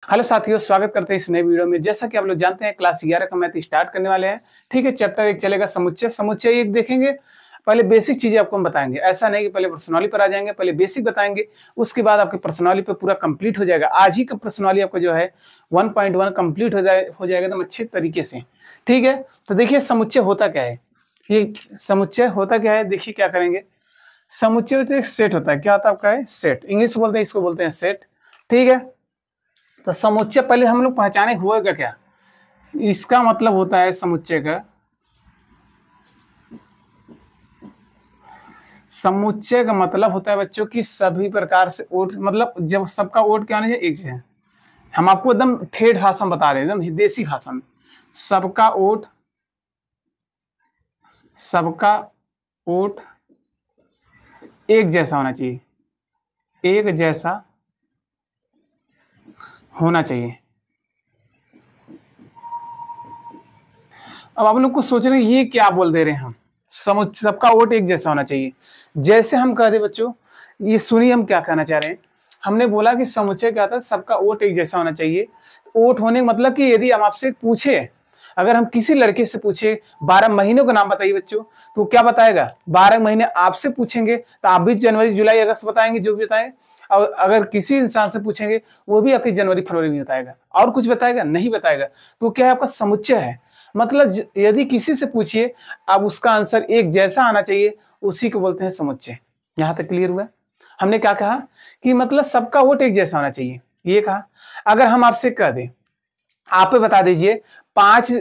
Hello साथियों, स्वागत करते हैं इस नए वीडियो में। जैसा कि आप लोग जानते हैं क्लास 11 का मैथ स्टार्ट करने वाले हैं। ठीक है, चैप्टर 1 चलेगा समुच्चय। समुच्चय 1 देखेंगे। पहले बेसिक चीजें आपको हम बताएंगे। ऐसा नहीं कि पहले प्रश्नावली पर आ जाएंगे, पहले बेसिक बताएंगे, उसके बाद आपकी प्रश्नावली पे पूरा कंप्लीट हो जाएगा। आज ही का प्रश्नावली आपका जो है 1.1 कंप्लीट हो जाएगा एकदम अच्छे तरीके से। ठीक है, तो देखिए समुच्चय होता क्या है। ये समुच्चय होता क्या है, देखिए क्या करेंगे। समुच्चय होता है एक सेट होता है। क्या होता है आपका है सेट, इंग्लिश बोलते हैं, इसको बोलते हैं सेट। ठीक है, तो समुच्चय पहले हम लोग पहचाने हुएगा क्या। इसका मतलब होता है समुच्चय का, समुच्चय का मतलब होता है बच्चों की सभी प्रकार से ओट, मतलब जब सबका ओट क्या होना चाहिए, एक है। हम आपको एकदम ठेठ भाषा में बता रहे हैं, एकदम देसी भाषा में। सबका ओट, सबका ओट एक जैसा होना चाहिए, एक जैसा होना चाहिए। अब आप लोग को सोच रहे हैं ये क्या बोल दे रहे हैं हम, सबका वोट एक जैसा होना चाहिए। जैसे हम कह दे बच्चों, ये सुनिए हम क्या कहना चाह रहे हैं। हमने बोला कि समुच्चय क्या था, सबका वोट एक जैसा होना चाहिए। वोट होने का मतलब कि यदि हम आपसे पूछे, अगर हम किसी लड़के से पूछे 12 महीनों का नाम बताइए बच्चों, तो क्या बताएगा। 12 महीने आपसे पूछेंगे तो आप भी जनवरी जुलाई अगस्त बताएंगे, जो भी बताएं। और अगर किसी इंसान से पूछेंगे वो भी आपकी जनवरी फरवरी भी बताएगा, और कुछ बताएगा नहीं बताएगा। तो क्या है, आपका समुच्चय है। मतलब यदि किसी से पूछिए, अब उसका आंसर एक जैसा आना चाहिए, उसी को बोलते हैं समुच्चय। यहां तक क्लियर हुआ। हमने क्या कहा कि मतलब सबका वोट एक जैसा होना चाहिए, ये कहा। अगर हम आपसे कह दें, आप बता दीजिए 5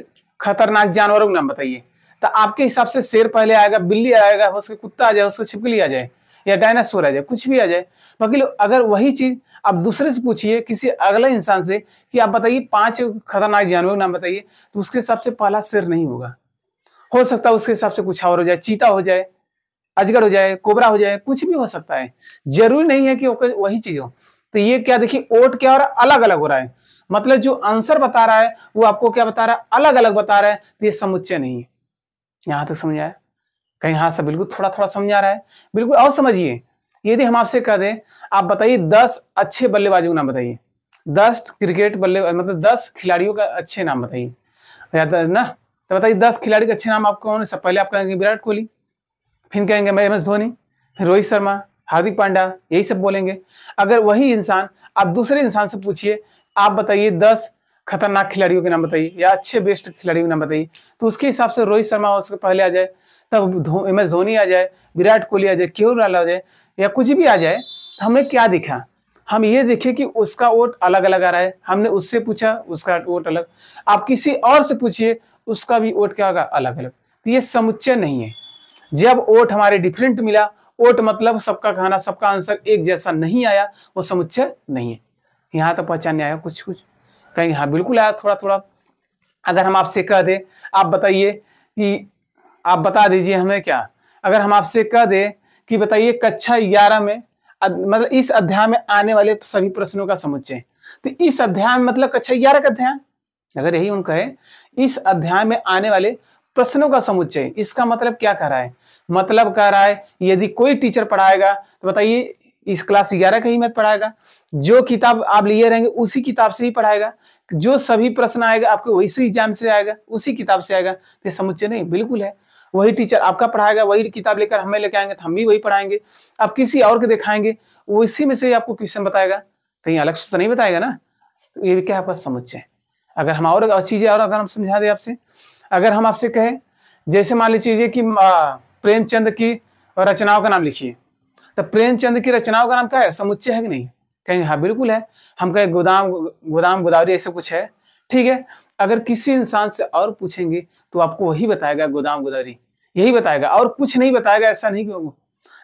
खतरनाक जानवरों के नाम बताइए, तो आपके हिसाब से शेर पहले आएगा, बिल्ली आएगा, हो सके कुत्ता आ जाए, उसको छिपकली आ जाए, या डायनासोर आ जाए, कुछ भी आ जाए। बाकी अगर वही चीज आप दूसरे से पूछिए, किसी अगले इंसान से, कि आप बताइए 5 खतरनाक जानवरों के नाम बताइए, तो उसके हिसाब से पहला शेर नहीं होगा। हो सकता है उसके हिसाब से कुछ और हो जाए, चीता हो जाए, अजगर हो जाए, कोबरा हो जाए, कुछ भी हो सकता है। जरूरी नहीं है कि वही चीज हो। तो ये क्या देखिए, ओट क्या हो रहा है, अलग अलग हो रहा है। मतलब जो आंसर बता रहा है वो आपको क्या बता रहा है, अलग अलग बता रहा है। तो ये समुच्चय नहीं है। यहां तक समझ आया, कहीं हाथ से बिल्कुल थोड़ा थोड़ा समझ आ रहा है, बिल्कुल। और समझिए, यदि हम आपसे कह दें, आप बताइए 10 अच्छे बल्लेबाजों का नाम बताइए, 10 क्रिकेट बल्ले, मतलब 10 खिलाड़ियों का अच्छे नाम बताइए, याद है ना। तो बताइए 10 खिलाड़ी के अच्छे नाम आपको कौन है। सब पहले आप कहेंगे विराट कोहली, फिर कहेंगे मैं MS धोनी, फिर रोहित शर्मा, हार्दिक पांड्या, यही सब बोलेंगे। अगर वही इंसान आप दूसरे इंसान से पूछिए, आप बताइए 10 खतरनाक खिलाड़ियों के नाम बताइए, या अच्छे बेस्ट खिलाड़ियों के नाम बताइए, तो उसके हिसाब से रोहित शर्मा उसके पहले आ जाए, तब MS धोनी आ जाए, विराट कोहली आ जाए, केएल राहुल आ जाए, या कुछ भी आ जाए। तो हमने क्या देखा, हम ये देखे कि उसका वोट अलग अलग आ रहा है। हमने उससे पूछा, उसका वोट अलग। आप किसी और से पूछिए, उसका भी वोट क्या होगा, अलग अलग। तो ये समुच्चय नहीं है। जब वोट हमारे डिफरेंट मिला, वोट मतलब सबका कहना, सबका आंसर एक जैसा नहीं आया, वो समुच्चय नहीं है। यहां तक पहचानने आया कुछ कुछ, कहीं हाँ बिल्कुल आया थोड़ा थोड़ा। अगर हम आपसे कह दे, आप बताइए कि, आप बता दीजिए हमें क्या। अगर हम आपसे कह दे कि बताइए कक्षा 11 में, मतलब इस अध्याय में आने वाले सभी प्रश्नों का समुच्चय, तो इस अध्याय में मतलब कक्षा 11 का अध्याय, अगर यही उनका है, इस अध्याय में आने वाले प्रश्नों का समुच्चय, इसका मतलब क्या कह रहा है। मतलब कह रहा है यदि कोई टीचर पढ़ाएगा तो बताइए इस क्लास 11 का ही मैथ पढ़ाएगा, जो किताब आप लिए रहेंगे उसी किताब से ही पढ़ाएगा, जो सभी प्रश्न आएगा आपके वही एग्जाम से आएगा, उसी किताब से आएगा। तो समुच्चय नहीं, बिल्कुल है। वही टीचर आपका पढ़ाएगा, वही किताब लेकर हमें लेके आएंगे तो हम भी वही पढ़ाएंगे। आप किसी और को दिखाएंगे, वो इसी में से आपको क्वेश्चन बताएगा, कहीं अलग से तो नहीं बताएगा ना। तो ये क्या है आपका समुच्चय। अगर हम और चीजें और अगर हम समझा दें आपसे, अगर हम आपसे कहें, जैसे मान लीजिए कि प्रेमचंद की रचनाओं का नाम लिखिए, तो प्रेमचंद की रचनाओं का नाम क्या है, समुच्चय है कि नहीं। कहेंगे हाँ बिल्कुल है। हम कहें गोदाम गोदाम गोदावरी ऐसे कुछ है, ठीक है। अगर किसी इंसान से और पूछेंगे तो आपको वही बताएगा, गोदाम गोदावरी यही बताएगा, और कुछ नहीं बताएगा, ऐसा नहीं कि।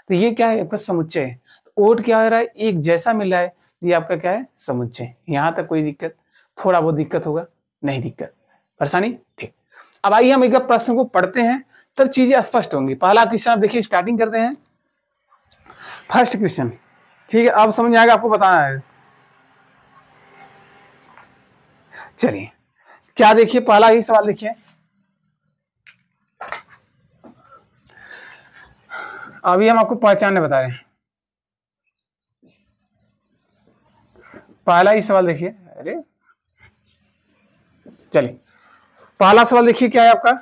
तो ये क्या है, आपका समुच्चय है। वोट क्या हो रहा है, एक जैसा मिल रहा है, ये आपका क्या है, समुच्चय। यहां तक कोई दिक्कत, थोड़ा बहुत दिक्कत होगा, नहीं दिक्कत, परेशानी, ठीक। अब आइए हम एक प्रश्न को पढ़ते हैं, तब चीजें स्पष्ट होंगी। पहला क्वेश्चन आप देखिए, स्टार्टिंग करते हैं। फर्स्ट क्वेश्चन, ठीक है, अब समझ आएगा, आपको बताना है। चलिए क्या देखिए, पहला ही सवाल देखिए। अभी हम आपको पहचानने बता रहे हैं। पहला ही सवाल देखिए, अरे चलिए पहला सवाल देखिए क्या है आपका,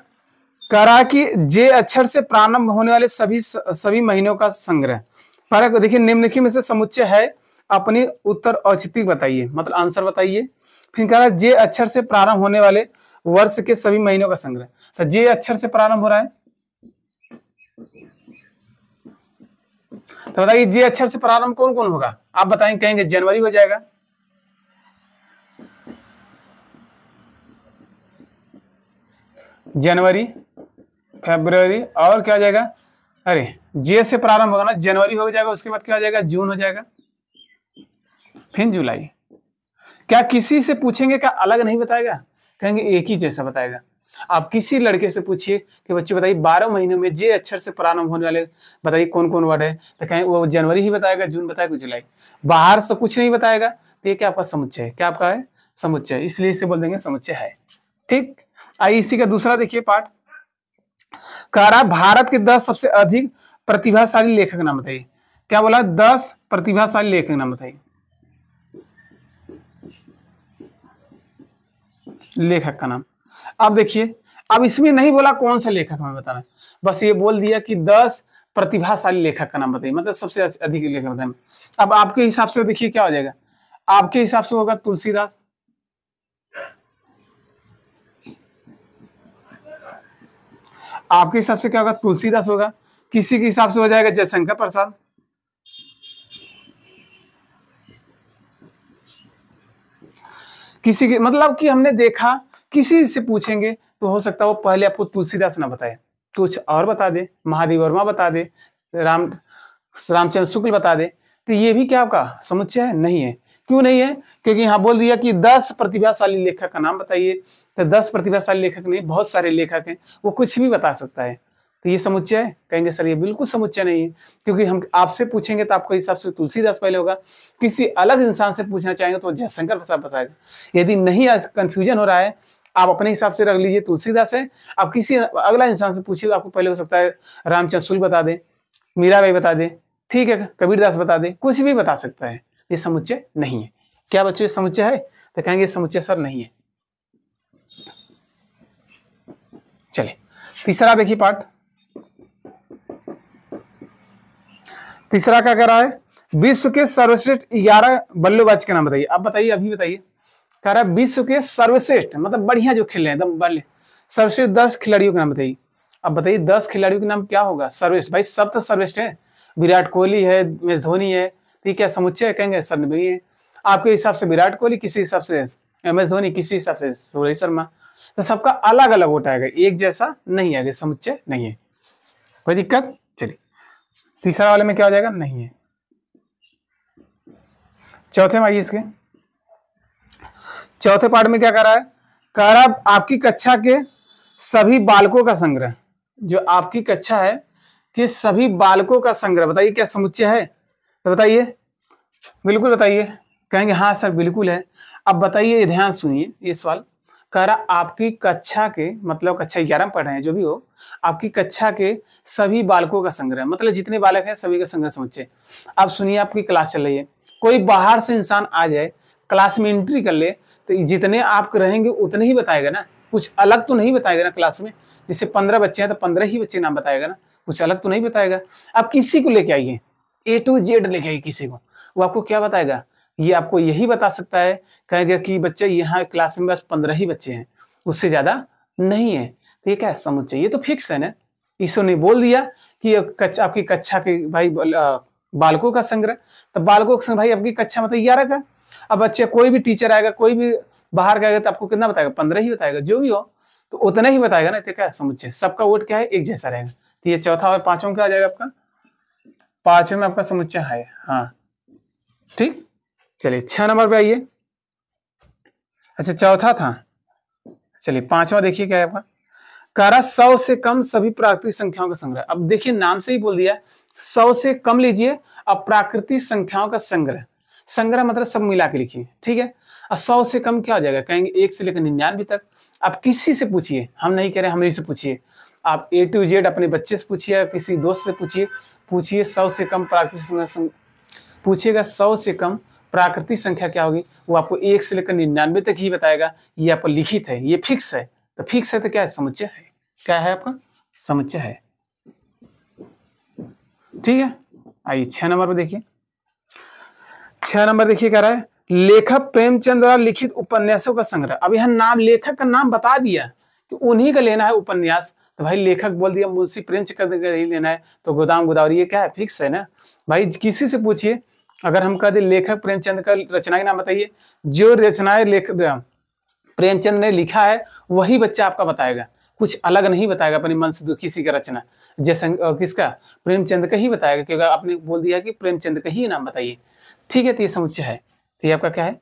करा कि जे अक्षर से प्रारंभ होने वाले सभी महीनों का संग्रह। पहला देखिए निम्नलिखित में से समुच्चय है, अपनी उत्तर औचित्य बताइए, मतलब आंसर बताइए। फिर कह रहा है जे अक्षर से प्रारंभ होने वाले वर्ष के सभी महीनों का संग्रह। तो जे अक्षर से प्रारंभ हो रहा है, तो बताइए जे अक्षर से प्रारंभ कौन कौन होगा, आप बताएंगे, कहेंगे जनवरी हो जाएगा, जनवरी, फरवरी, और क्या हो जाएगा, अरे जे से प्रारंभ होगा ना, जनवरी हो जाएगा, उसके बाद क्या हो जाएगा, जून हो जाएगा, फिर जुलाई। क्या किसी से पूछेंगे क्या अलग नहीं बताएगा, कहेंगे एक ही जैसा बताएगा। आप किसी लड़के से पूछिए कि बच्चे बताइए 12 महीनों में जे अक्षर से प्रारंभ होने वाले बताइए कौन कौन वर्ड है, तो कहें वो जनवरी ही बताएगा, जून बताएगा, जुलाई, बाहर से कुछ नहीं बताएगा। तो ये क्या आपका समुच्चय है, क्या आपका है, समुच्चय, इसलिए इसे बोल देंगे समुच्चय है। ठीक, आइए इसी का दूसरा देखिए पार्ट, कह रहा भारत के 10 सबसे अधिक प्रतिभाशाली लेखक नाम बताइए। क्या बोला, 10 प्रतिभाशाली लेखक नाम बताइए, लेखक का नाम। अब देखिए, अब इसमें नहीं बोला कौन सा लेखक हमें बताना, बस ये बोल दिया कि 10 प्रतिभाशाली लेखक का नाम बताइए, मतलब सबसे अधिक लेखक बताइए। अब आपके हिसाब से देखिए क्या हो जाएगा, आपके हिसाब से होगा तुलसीदास, आपके हिसाब से क्या होगा, तुलसीदास होगा, किसी के हिसाब से हो जाएगा जयशंकर प्रसाद, किसी के, मतलब कि हमने देखा किसी से पूछेंगे तो हो सकता है वो पहले आपको तुलसीदास ना बताए, कुछ और बता दे, महादेव वर्मा बता दे, रामचंद्र शुक्ल बता दे, तो ये भी क्या आपका समुच्चय है, नहीं है। क्यों नहीं है, क्योंकि यहाँ बोल दिया कि 10 प्रतिभाशाली लेखक का नाम बताइए, तो 10 प्रतिभाशाली लेखक नहीं, बहुत सारे लेखक हैं, वो कुछ भी बता सकता है, तो ये समुच्चय है, कहेंगे सर ये बिल्कुल समुच्चय नहीं है, क्योंकि हम आपसे पूछेंगे तो आपके हिसाब से तुलसीदास पहले होगा, किसी अलग इंसान से पूछना चाहेंगे तो जयशंकर प्रसाद बताएगा। यदि नहीं कंफ्यूजन हो रहा है, आप अपने हिसाब से रख लीजिए तुलसीदास है, आप किसी अगला इंसान से पूछिए तो आपको पहले हो सकता है रामचंद्र शुक्ल बता दे, मीराबाई बता दे, ठीक है, कबीरदास बता दे, कुछ भी बता सकता है, ये समुच्चय नहीं है। क्या बच्चों ये समुच्चय है, तो कहेंगे समुच्चय सर नहीं है। चलिए तीसरा देखिए पार्ट, तीसरा क्या कह रहा है, विश्व के सर्वश्रेष्ठ 11 बल्लेबाज के नाम बताइए। अब बताइए, अभी बताइए, कह रहा है विश्व के सर्वश्रेष्ठ मतलब बढ़िया जो खेल रहे हैं एकदम बल्ले, सर्वश्रेष्ठ 10 खिलाड़ियों के नाम बताइए। अब बताइए 10 खिलाड़ियों के नाम क्या होगा, सर्वश्रेष्ठ, भाई सब तो सर्वश्रेष्ठ है, विराट कोहली है, एम एस धोनी है, ठीक है, समुच्चय है, कहेंगे सर नहीं है। आपके हिसाब से विराट कोहली, किसी हिसाब से एम एस धोनी, किसी हिसाब से रोहित शर्मा, तो सबका अलग अलग वोट आएगा, एक जैसा नहीं आएगा, समुच्चय नहीं है, कोई दिक्कत। चलिए तीसरा वाले में क्या हो जाएगा, नहीं है। चौथे में आइए, इसके चौथे पार्ट में क्या कर रहा है, कह रहा आपकी कक्षा के सभी बालकों का संग्रह, जो आपकी कक्षा है कि सभी बालकों का संग्रह बताइए क्या समुच्चय है, तो बताइए, बिल्कुल बताइए, कहेंगे हाँ सर बिल्कुल है। अब बताइए, ध्यान सुनिए ये सवाल, कह रहा आपकी कक्षा के, मतलब कक्षा 11 में पढ़ रहे हैं जो भी हो, आपकी कक्षा के सभी बालकों का संग्रह, मतलब जितने बालक हैं सभी का संग्रह समुच्चय। अब सुनिए, आपकी क्लास चल रही है, कोई बाहर से इंसान आ जाए, क्लास में एंट्री कर ले, तो जितने आप रहेंगे उतने ही बताएगा ना, कुछ अलग तो नहीं बताएगा ना। क्लास में जैसे 15 बच्चे हैं तो 15 ही बच्चे नाम बताएगा ना, कुछ अलग तो नहीं बताएगा। आप किसी को लेके आइए, A to Z लेके आइए किसी को, वो आपको क्या बताएगा, ये आपको यही बता सकता है, कहेगा कि बच्चे यहाँ क्लास में बस 15 ही बच्चे हैं, उससे ज्यादा नहीं है। तो ये क्या है, समुच्चय, ये तो फिक्स है ना, ईश्वर ने बोल दिया कि आपकी कक्षा के भाई बालकों का संग्रह, तो बालकों का भाई आपकी कक्षा मतलब 11 का। अब बच्चे कोई भी टीचर आएगा, कोई भी बाहर का आएगा तो आपको कितना बताएगा, 15 ही बताएगा, जो भी हो तो उतना ही बताएगा ना। तो क्या है, समुच्चय, सबका वोट क्या है, एक जैसा रहेगा। तो ये चौथा और पांचवा क्या आ जाएगा आपका, पांचवें में आपका समुच्चय है, हाँ ठीक। चलिए 6 नंबर पे आइए, अच्छा चौथा था, चलिए पांचवा देखिए क्या है आपका, कारा 100 से कम सभी प्राकृतिक संख्याओं का संग्रह। अब देखिए नाम से ही बोल दिया, 100 से कम लीजिए, अब प्राकृतिक संख्याओं का संग्रह, संग्रह मतलब सब मिला के लिखिए, ठीक है। और 100 से कम क्या हो जाएगा, कहेंगे 1 से लेकर 99 तक। आप किसी से पूछिए, हम नहीं कह रहे, हम से पूछिए, आप A to Z अपने बच्चे से पूछिए, किसी दोस्त से पूछिए, 100 से कम प्राकृतिक पूछिएगा, 100 से कम प्राकृतिक संख्या क्या होगी वो आपको 1 से लेकर 99 तक ही बताएगा। ये आपको लिखित है, ये फिक्स है। तो फिक्स है तो क्या है, समुच्चय है। क्या है आपका, समुच्चय है। ठीक है, आइए 6 नंबर पर देखिए। 6 नंबर देखिए कह रहा है लेखक प्रेमचंद द्वारा लिखित उपन्यासों का संग्रह। अब यहाँ नाम, लेखक का नाम बता दिया कि उन्हीं का लेना है उपन्यास। तो भाई लेखक बोल दिया मुंशी प्रेमचंद का ही लेना है, तो गोदाम गोदावरी ये क्या है, फिक्स है ना। भाई किसी से पूछिए, अगर हम कह दे लेखक प्रेमचंद का रचना का नाम बताइए, जो रचनाएं लेखक प्रेमचंद ने लिखा है वही बच्चा आपका बताएगा, कुछ अलग नहीं बताएगा अपनी मन से किसी का रचना। जैसे किसका, प्रेमचंद का ही बताएगा, क्योंकि आपने बोल दिया कि प्रेमचंद का ही नाम बताइए। ठीक है, तो ये समुच्चय है। तो ये आपका क्या है,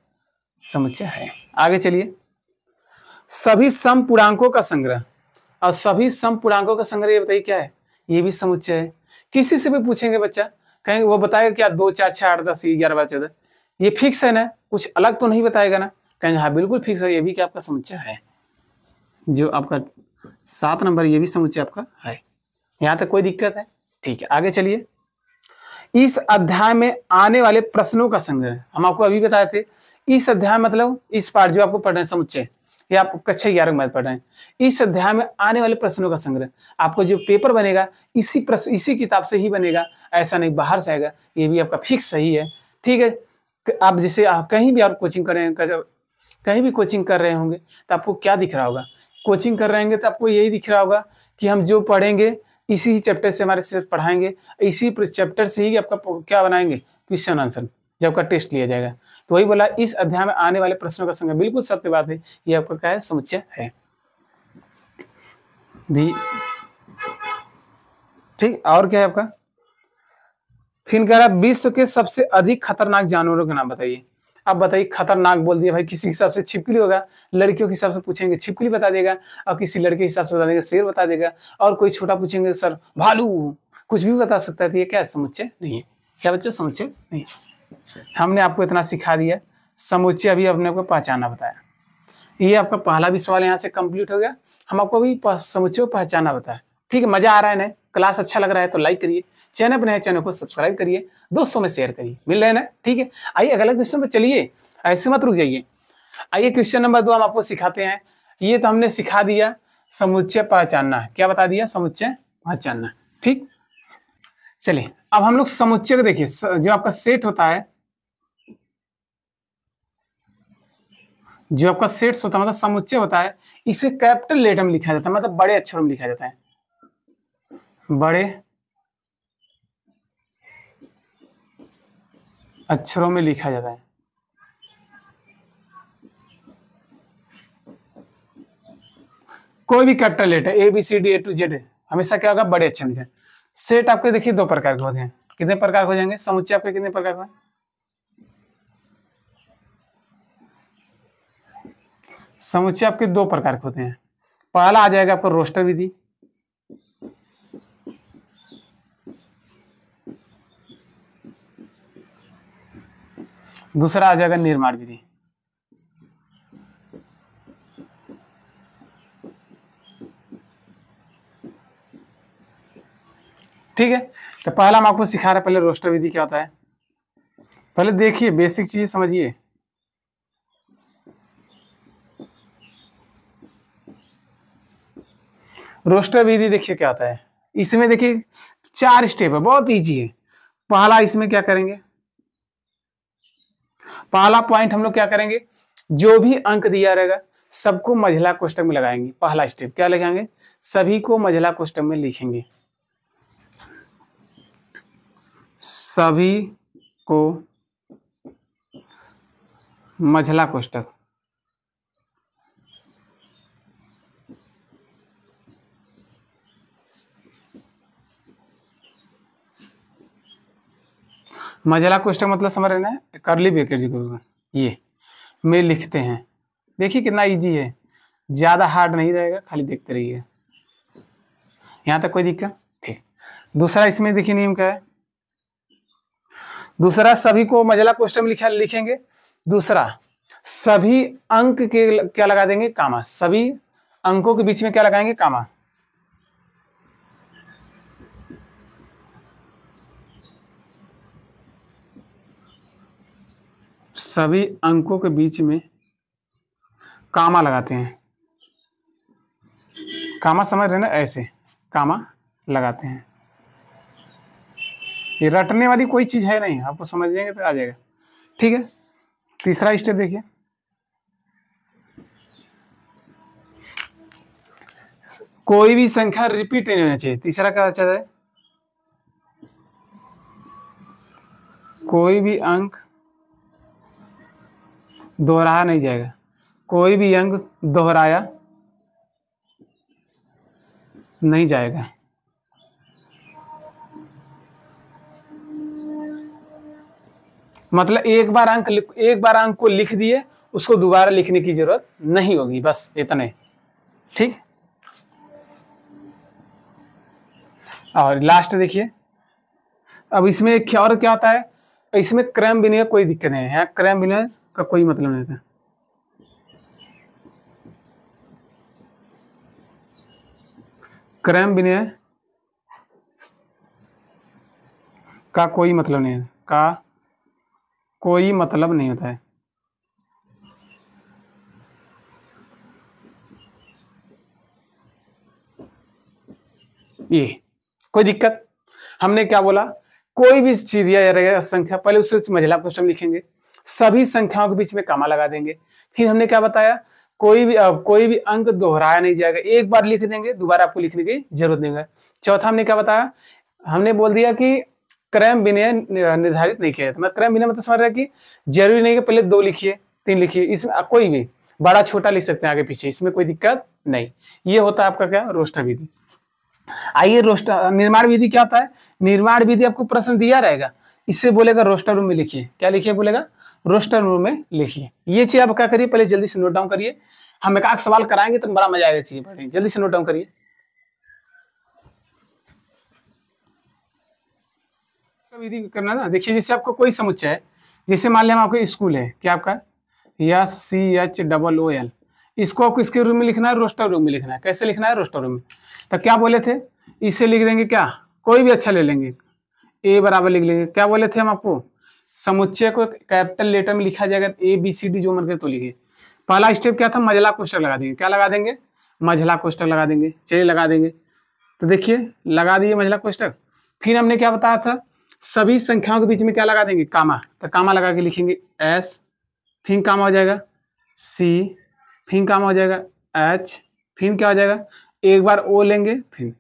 समुच्चय है। आगे चलिए, सभी समपूर्णांकों का संग्रह। और सभी समपूर्णांकों का संग्रह ये बताइए क्या है, ये भी समुच्चय है। किसी से भी पूछेंगे बच्चा, कहेंगे वो बताएगा क्या 2 4 6 8 10 11 12 14, ये फिक्स है ना, कुछ अलग तो नहीं बताएगा ना। कहेंगे हाँ बिल्कुल फिक्स है, ये भी क्या आपका समुच्चय है। जो आपका 7 नंबर, ये भी समुच्चय आपका है। यहाँ तक कोई दिक्कत है। ठीक है, आगे चलिए। इस अध्याय में आने वाले प्रश्नों का संग्रह, हम आपको अभी बताए थे। इस अध्याय मतलब इस पार्ट जो आपको पढ़ रहे हैं समुच्चय, ये आप कक्षा 11 में पढ़ रहे हैं। इस अध्याय में आने वाले प्रश्नों का संग्रह, आपको जो पेपर बनेगा इसी प्रश्न इसी किताब से ही बनेगा, ऐसा नहीं बाहर से आएगा। ये भी आपका फिक्स सही है। ठीक है, आप जैसे आप कहीं भी आप कोचिंग कर रहे हैं, कहीं भी कोचिंग कर रहे होंगे तो आपको क्या दिख रहा होगा, कोचिंग कर रहे होंगे तो आपको यही दिख रहा होगा कि हम जो पढ़ेंगे इसी चैप्टर से हमारे सिर्फ पढ़ाएंगे, इसी चैप्टर से ही आपका क्या बनाएंगे, क्वेश्चन आंसर जब का टेस्ट लिया जाएगा। तो वही बोला, इस अध्याय में आने वाले प्रश्नों का संग्रह, बिल्कुल सत्य बात है, ये आपका क्या है, समुच्चय है भी। ठीक, और क्या है आपका, फिर कह रहा है विश्व के सबसे अधिक खतरनाक जानवरों के नाम बताइए। अब बताइए, खतरनाक बोल दिया भाई, किसी हिसाब से छिपकली होगा, लड़कियों के हिसाब से पूछेंगे छिपकली बता देगा, और किसी लड़के के हिसाब से बता देगा शेर बता देगा, और कोई छोटा पूछेंगे सर भालू, कुछ भी बता सकता है। तो ये क्या समुच्चय नहीं है। क्या बच्चों, समुच्चय नहीं। हमने आपको इतना सिखा दिया, समुच्चय अभी अपने आपको पहचाना बताया। ये आपका पहला भी सवाल यहाँ से कंप्लीट हो गया। हम आपको अभी समुच्चय पहचाना बताया। ठीक है, मजा आ रहा है ना, क्लास अच्छा लग रहा है तो लाइक करिए, चैनल पर नए चैनल को सब्सक्राइब करिए, दोस्तों में शेयर करिए। मिल रहे हैं ना, ठीक है। आइए अगला क्वेश्चन पर चलिए, ऐसे मत रुक जाइए। आइए क्वेश्चन नंबर 2 हम आपको सिखाते हैं। ये तो हमने सिखा दिया समुच्चय पहचानना, क्या बता दिया, समुच्चय पहचानना। ठीक, चलिए अब हम लोग समुच्चय को देखिए। जो आपका सेट होता है, जो आपका सेट्स होता है मतलब समुच्चय होता है, इसे कैपिटल लेटर में लिखा जाता है, मतलब बड़े अक्षरों में लिखा जाता है, बड़े अक्षरों में लिखा जाता है। कोई भी capital letter ABCD A to Z हमेशा क्या होगा, बड़े अक्षर में लिखा है। सेट आपके देखिए 2 प्रकार के होते हैं। कितने प्रकार हो जाएंगे, समुच्चय आपके कितने प्रकार के, समुच्चय आपके 2 प्रकार के होते हैं। पहला आ जाएगा आपको रोस्टर विधि, दूसरा आ जाएगा निर्माण विधि। ठीक है, तो पहला हम आपको सिखा रहे हैं, पहले रोस्टर विधि क्या होता है। पहले देखिए बेसिक चीज समझिए। रोस्टर विधि देखिए क्या होता है, इसमें देखिए 4 स्टेप है, बहुत इजी है। पहला इसमें क्या करेंगे, पहला पॉइंट हम लोग क्या करेंगे, जो भी अंक दिया रहेगा सबको मझला कोष्ठक में लगाएंगे। पहला स्टेप क्या लगाएंगे, सभी को मझला कोष्ठक में लिखेंगे, सभी को मझला कोष्ठक। मझला कोष्ठक मतलब समझ रहे ना, करली ब्रैकेट जो ये में लिखते हैं। देखिए कितना इजी है, ज्यादा हार्ड नहीं रहेगा, खाली देखते रहिए। यहाँ तक कोई दिक्कत, ठीक। दूसरा इसमें देखिए नियम क्या है, दूसरा सभी को मझला कोष्ठक में लिखेंगे। दूसरा सभी अंक के क्या लगा देंगे, कामा, सभी अंकों के बीच में क्या लगाएंगे, कामा। सभी अंकों के बीच में कामा लगाते हैं। कामा समझ रहे ना, ऐसे कामा लगाते हैं। ये रटने वाली कोई चीज है नहीं, आपको समझ जाएंगे तो आ जाएगा। ठीक है, तीसरा स्टेप देखिए, कोई भी संख्या रिपीट नहीं होना चाहिए। तीसरा क्या अच्छा है, कोई भी अंक दोहराया नहीं जाएगा। कोई भी अंक दोहराया नहीं जाएगा। मतलब एक बार अंक को लिख दिए, उसको दोबारा लिखने की जरूरत नहीं होगी, बस इतना ही। ठीक, और लास्ट देखिए, अब इसमें क्या और क्या होता है, इसमें क्रम बिना कोई दिक्कत नहीं है, क्रम बिना का कोई मतलब नहीं था। क्रम बिना का कोई मतलब नहीं है, का कोई मतलब नहीं होता है। ये कोई दिक्कत, हमने क्या बोला, कोई भी चीज दिया रहेगा संख्या, पहले उससे महिला कोष्ठक लिखेंगे, सभी संख्याओं के बीच में कामा लगा देंगे। फिर हमने क्या बताया, कोई भी अंक दोहराया नहीं जाएगा, एक बार लिख देंगे, दोबारा आपको लिखने की जरूरत नहीं है। चौथा हमने क्या बताया, हमने बोल दिया कि क्रम बिना निर्धारित नहीं किया जाता। मतलब क्रम बिना मतलब समझ रहा है कि जरूरी नहीं कि पहले 2 लिखिए 3 लिखिए, इसमें कोई भी बड़ा छोटा लिख सकते हैं आगे पीछे, इसमें कोई दिक्कत नहीं। ये होता है आपका क्या, रोस्टर विधि। आइए रोस्टर निर्माण विधि क्या होता है। निर्माण विधि आपको प्रश्न दिया रहेगा, इससे बोलेगा रोस्टर रूम में लिखिए, क्या लिखिए बोलेगा, रोस्टर रूम में लिखिए। ये चीज आप क्या करिए, पहले जल्दी से नोट डाउन करिए, हम एक आध सवाल कराएंगे तो बड़ा मजा आएगा चीज पढ़ने, जल्दी से नोट डाउन करिए। विधि करना ना, देखिए जैसे आपको कोई समुच्चय है, जैसे मान लिया हम आपका स्कूल है, क्या आपका SCHOOL, इसको आपको इसके रूम में लिखना है, रोस्टर रूम में लिखना है। कैसे लिखना है, रोस्टर रूम में। तो क्या बोले थे, इसे लिख देंगे क्या, कोई भी अच्छा ले लेंगे, A बराबर लिख लेंगे। क्या बोले थे हम आपको, समुच्चय को कैपिटल लेटर में लिखा जाएगा, ABCD जो मन करे तो लिखिए। पहला स्टेप क्या था, मझला कोष्ठक लगा देंगे। क्या लगा देंगे, मझला कोष्ठक लगा देंगे। चलिए लगा देंगे, तो देखिए लगा दिए मझला कोष्ठक। फिर हमने क्या बताया था, सभी संख्याओं के बीच में क्या लगा देंगे, कामा। तो कामा लगा के लिखेंगे S, फिर कामा हो जाएगा C, फिर कामा हो जाएगा H, फिर क्या हो जाएगा, एक बार O लेंगे। फिर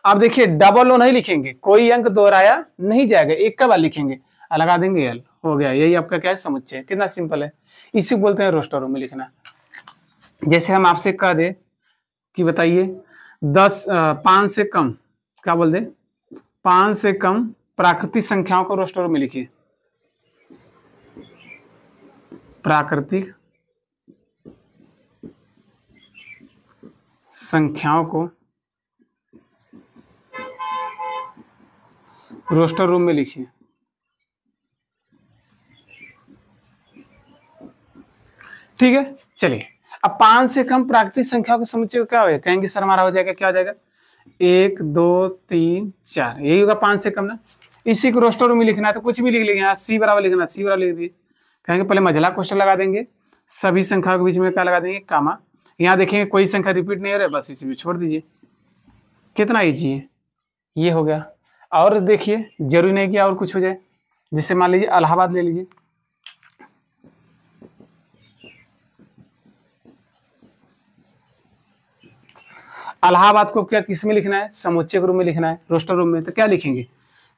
अब देखिए डबल O नहीं लिखेंगे, कोई अंक दोहराया नहीं जाएगा, एक का बार लिखेंगे, लगा देंगे L, हो गया। यही आपका क्या है, समुच्चय। कितना सिंपल है, इसी बोलते हैं रोस्टर रूम में लिखना। जैसे हम आपसे कह दे कि बताइए 5 से कम, क्या बोल दे, 5 से कम प्राकृतिक संख्याओं को रोस्टर में लिखिए। प्राकृतिक संख्याओं को रोस्टर रूम में लिखिए। ठीक है, चलिए अब 5 से कम प्राकृतिक संख्याओं के समुच्चय को क्या होगा, कहेंगे सर हमारा हो जाएगा, क्या हो जाएगा, 1 2 3 4, यही होगा 5 से कम ना। इसी को रोस्टर रूम में लिखना है तो कुछ भी लिख लेंगे, यहाँ C बराबर लिखना, C बराबर लिख दिए। कहेंगे पहले मझला कोष्ठक लगा देंगे, सभी संख्याओं के बीच में क्या लगा देंगे, कामा। यहाँ देखेंगे कोई संख्या रिपीट नहीं हो रहा है, बस इसी में छोड़ दीजिए। कितना ईजी है, ये हो गया। और देखिए जरूरी नहीं कि और कुछ हो जाए, जैसे मान लीजिए इलाहाबाद ले लीजिए, इलाहाबाद को क्या किस में लिखना है, समुच्चय के रूप में लिखना है, रोस्टर रूम में। तो क्या लिखेंगे,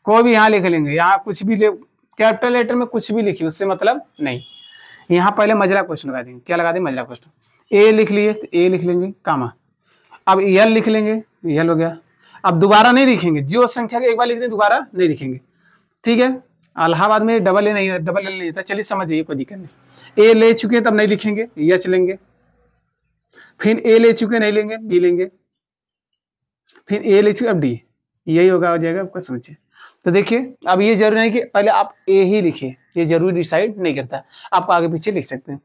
कोई भी यहाँ लिख लेंगे, यहाँ कुछ भी कैपिटल लेटर में कुछ भी लिखिए, उससे मतलब नहीं। यहाँ पहले मझला कोष्ठक लगा देंगे, क्या लगा देंगे, मझला कोष्ठक। A लिख लिए तो A लिख लेंगे, कामा। अब L लिख लेंगे, L हो गया। अब दोबारा नहीं लिखेंगे, जो संख्या एक बार लिख दें दोबारा नहीं लिखेंगे। ठीक है, इलाहाबाद में डबल ए नहीं है, डबल एल नहीं था, चलिए समझ जाइए, कोई दिक्कत नहीं। ए ले चुके तब नहीं लिखेंगे, एच लेंगे। फिर ए ले चुके नहीं लेंगे, बी लेंगे। फिर ए ले चुके अब डी, यही होगा, हो जाएगा आपका, समझिए। तो देखिए अब ये जरूरी नहीं कि पहले आप ए ही लिखिए, ये जरूरी डिसाइड नहीं करता, आप आगे पीछे लिख सकते हैं।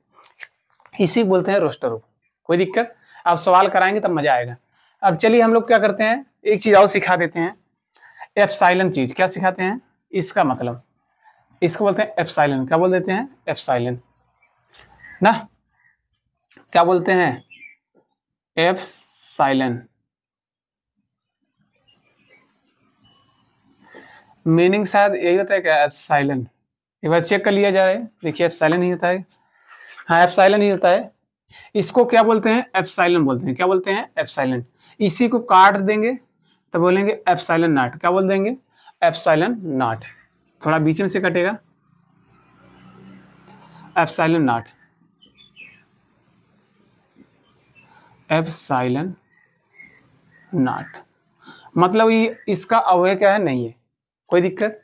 इसी बोलते हैं रोस्टर रूम। कोई दिक्कत, आप सवाल कराएंगे तब मजा आएगा। अब चलिए हम लोग क्या करते हैं, एक चीज और सिखा देते हैं, एप्सिलॉन चीज। क्या सिखाते हैं, इसका मतलब, इसको बोलते हैं एप्सिलॉन। क्या बोल देते हैं, एप्सिलॉन। ना, क्या बोलते हैं, एप्सिलॉन। मीनिंग शायद यही होता है क्या, एप्सिलॉन। एक बार चेक कर लिया जाए, देखिए एप्सिलॉन ही होता है, हाँ एप्सिलॉन ही होता है। इसको क्या बोलते हैं, एप्सिलॉन बोलते हैं। क्या बोलते हैं, एप्सिलॉन। इसी को काट देंगे तो बोलेंगे एप्सिलॉन नॉट। क्या बोल देंगे, एप्सिलॉन नॉट। थोड़ा बीच में से कटेगा, एप्सिलॉन नॉट, एप्सिलॉन नॉट। मतलब ये इसका अवयव क्या है, नहीं है, कोई दिक्कत।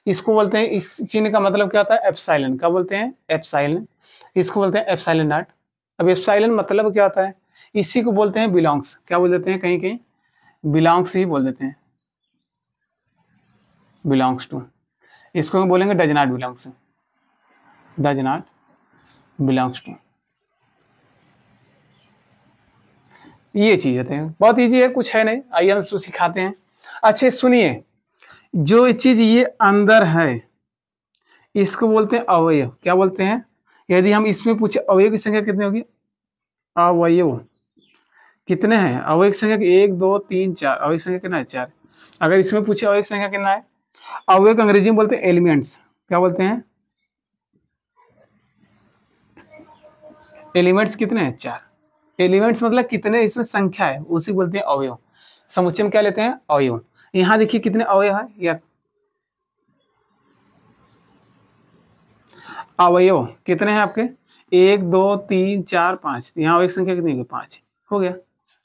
इसको बोलते हैं, इस चिन्ह का मतलब क्या होता है, एप्सिलॉन। क्या बोलते हैं, एप्सिलॉन। इसको बोलते हैं एप्सिलॉन नॉट। अब एप्सिलॉन मतलब क्या होता है, इसी को बोलते हैं बिलोंग्स। क्या बोल देते हैं, कहीं कहीं बिलोंग्स ही बोल देते हैं, बिलोंग्स टू। इसको बोलेंगे does not belongs, does not belongs to. ये चीज होते हैं, बहुत इजी है, कुछ है नहीं, आइए हम इसको सिखाते हैं। अच्छे सुनिए, जो चीज ये अंदर है इसको बोलते हैं अवयव। क्या बोलते हैं, यदि हम इसमें पूछे अवयव की संख्या कितनी होगी, अवयव कितने हैं, अवयव की संख्या 1 2 3 4, अवयव की संख्या कितना है, 4। अगर इसमें पूछे अवयव की संख्या कितना है, अवयव को अंग्रेजी में बोलते हैं एलिमेंट्स। क्या बोलते हैं, एलिमेंट्स कितने हैं, 4। एलिमेंट्स मतलब कितने इसमें संख्या है, उसी बोलते हैं अवयव। समुच्चय में क्या लेते हैं, अवयव। यहाँ देखिए कितने अवयव है, या अवयव कितने हैं आपके, 1 2 3 4 5। यहाँ अवयव संख्या कितनी है, 5 हो गया।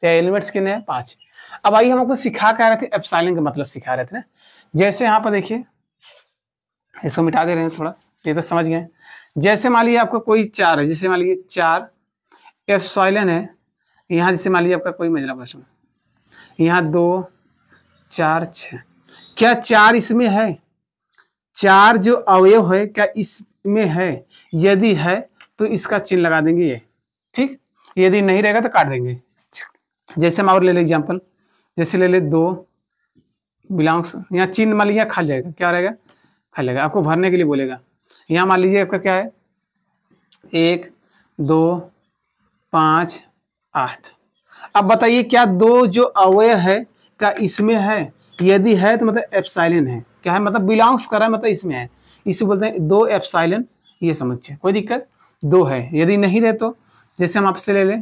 एलिमेंट्स कितने हैं, 5। अब आइए हम आपको सिखा क्या रहे थे, एप्सिलॉन का मतलब सिखा रहे थे ना। जैसे यहाँ पर देखिए, इसको मिटा दे रहे हैं थोड़ा, ये तो समझ गए। जैसे मान लीजिए आपका कोई 4 है, जैसे मान लीजिए 4 एप्सिलॉन है। यहाँ जैसे मान लीजिए आपका कोई मेजरा प्रश्न, यहाँ 2 4 6, क्या 4 इसमें है, 4 जो अवयव है क्या इसमें है, यदि है तो इसका चिन्ह लगा देंगे ये, ठीक। यदि नहीं रहेगा तो काट देंगे। जैसे हम और ले ले एग्जाम्पल, जैसे ले ले 2 बिलोंग्स, यहाँ चिन्ह मान लीजिए खा जाएगा, क्या रहेगा, खा लेगा, आपको भरने के लिए बोलेगा। यहाँ मान लीजिए आपका क्या है, 1 2 5 8। अब बताइए क्या 2 जो अवयव है क्या इसमें है, यदि है तो मतलब एप्सिलॉन है। क्या है, मतलब बिलोंग्स कर रहा है, मतलब इसमें है, इसे बोलते हैं 2 एप्सिलॉन। ये समझिए, कोई दिक्कत, 2 है। यदि नहीं रहे तो जैसे हम आपसे ले ले,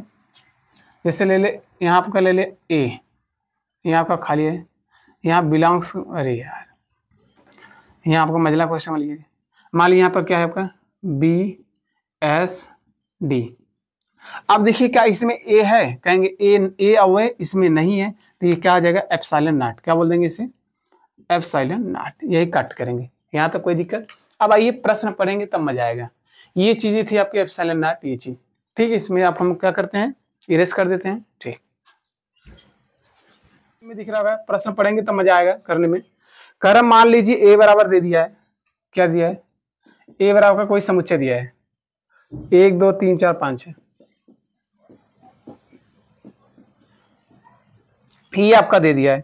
जैसे ले ले यहाँ आपका ले ले ए, यहाँ आपका खाली है, यहाँ बिलोंग्स, अरे यार यहाँ आपका मजला क्वेश्चन मान लीजिए, मान लीजिए यहाँ पर क्या है आपका बी एस डी। अब देखिए क्या इसमें ए है, कहेंगे ए अवयव इसमें नहीं है, तो ये क्या आ जाएगा, एप्सिलॉन नॉट। क्या बोल देंगे इसे, एप्सिलॉन नॉट। यही कट करेंगे, यहाँ तक कोई दिक्कत। अब आइए प्रश्न पढ़ेंगे तब मजा आएगा। ये चीजें थी आपकी एप्सिलॉन नॉट, ये चीज, ठीक है। इसमें आप हम क्या करते हैं, इरेज कर देते हैं, ठीक। में दिख रहा होगा, प्रश्न पढ़ेंगे तब मजा आएगा करने में। करम मान लीजिए ए बराबर दे दिया है, क्या दिया है, ए बराबर का कोई समुच्चय दिया है, 1 2 3 4 5 है, ये आपका दे दिया है।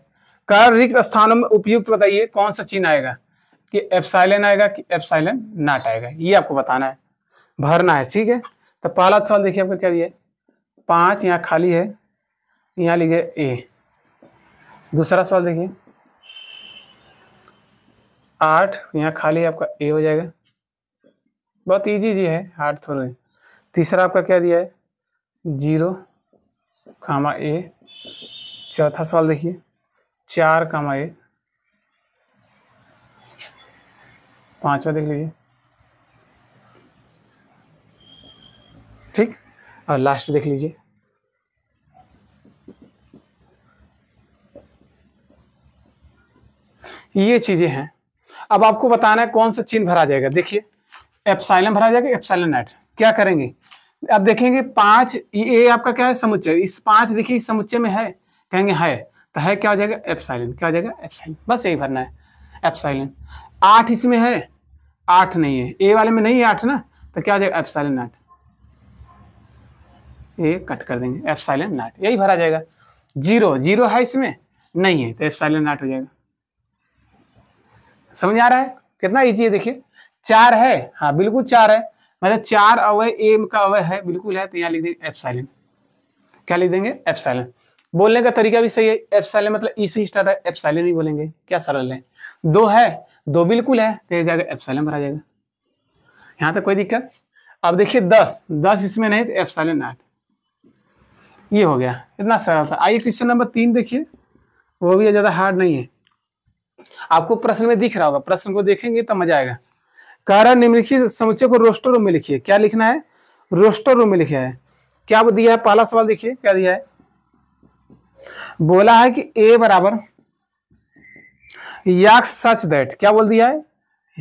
कर रिक्त स्थानों में उपयुक्त बताइए कौन सा चिन्ह आएगा, कि एप्सिलॉन आएगा कि एप्सिलॉन नॉट आएगा, ये आपको बताना है, भरना है, ठीक है। तो पहला सवाल देखिए आपका क्या दिया है, 5 यहाँ खाली है, यहाँ लिखिए ए। दूसरा सवाल देखिए 8 यहाँ खाली है, आपका ए हो जाएगा, बहुत इजी जी है, हार्ड थोड़ा। तीसरा आपका क्या दिया है, 0 कामा ए। चौथा सवाल देखिए 4 कामा ए। पांचवा देख लीजिए, ठीक। और लास्ट देख लीजिए, ये चीजें हैं। अब आपको बताना है कौन सा चिन्ह भरा जाएगा। देखिए एप्सिलॉन भरा जाएगा, एप्सिलॉन नॉट। क्या करेंगे, अब देखेंगे 5, ये आपका क्या है, समुच्चय। इस 5 देखिए इस समुच्चय में है, कहेंगे है, तो है क्या हो जाएगा, एप्सिलॉन। क्या हो जाएगा, एप्सिलॉन। बस यही भरना है, एप्सिलॉन। 8 इसमें है, 8 नहीं है, ए वाले में नहीं है 8 ना, तो क्या हो जाएगा, एप्सिलॉन नॉट। ये कट कर देंगे, एप्सिलॉन नॉट, यही भरा जाएगा। 0 है इसमें, नहीं है, तो एप्सिलॉन नॉट हो जाएगा। समझ आ रहा है, कितना इजी है। देखिए 4 है, हाँ बिल्कुल 4 है, मतलब 4 अवयव ए का अवयव है, बिल्कुल है, तो यहाँ लिख देंगे एप्सिलॉन। क्या लिख देंगे? एप्सिलॉन। बोलने का तरीका भी सही है, एप्सिलॉन मतलब ई से स्टार्ट है, एप्सिलॉन ही बोलेंगे, क्या सरल है। 2 है, 2 बिल्कुल है, तो जाएगा एप्सिलॉन भरा जाएगा। यहाँ तक कोई दिक्कत? अब देखिए 10 इसमें नहीं, तो एप्सिलॉन 8, ये हो गया, इतना सरल था। आइए क्वेश्चन नंबर 3 देखिए, वो भी ज्यादा हार्ड नहीं है, आपको प्रश्न में दिख रहा होगा, प्रश्न को देखेंगे तो मजा आएगा। कह रहा निम्नलिखित समुच्चय को रोस्टर रूम में लिखिए। क्या लिखना है? रोस्टर रूम में लिखा है। क्या दिया है? पहला सवाल देखिए क्या दिया है, बोला है कि ए बराबर यक्स सच दैट, क्या बोल दिया है?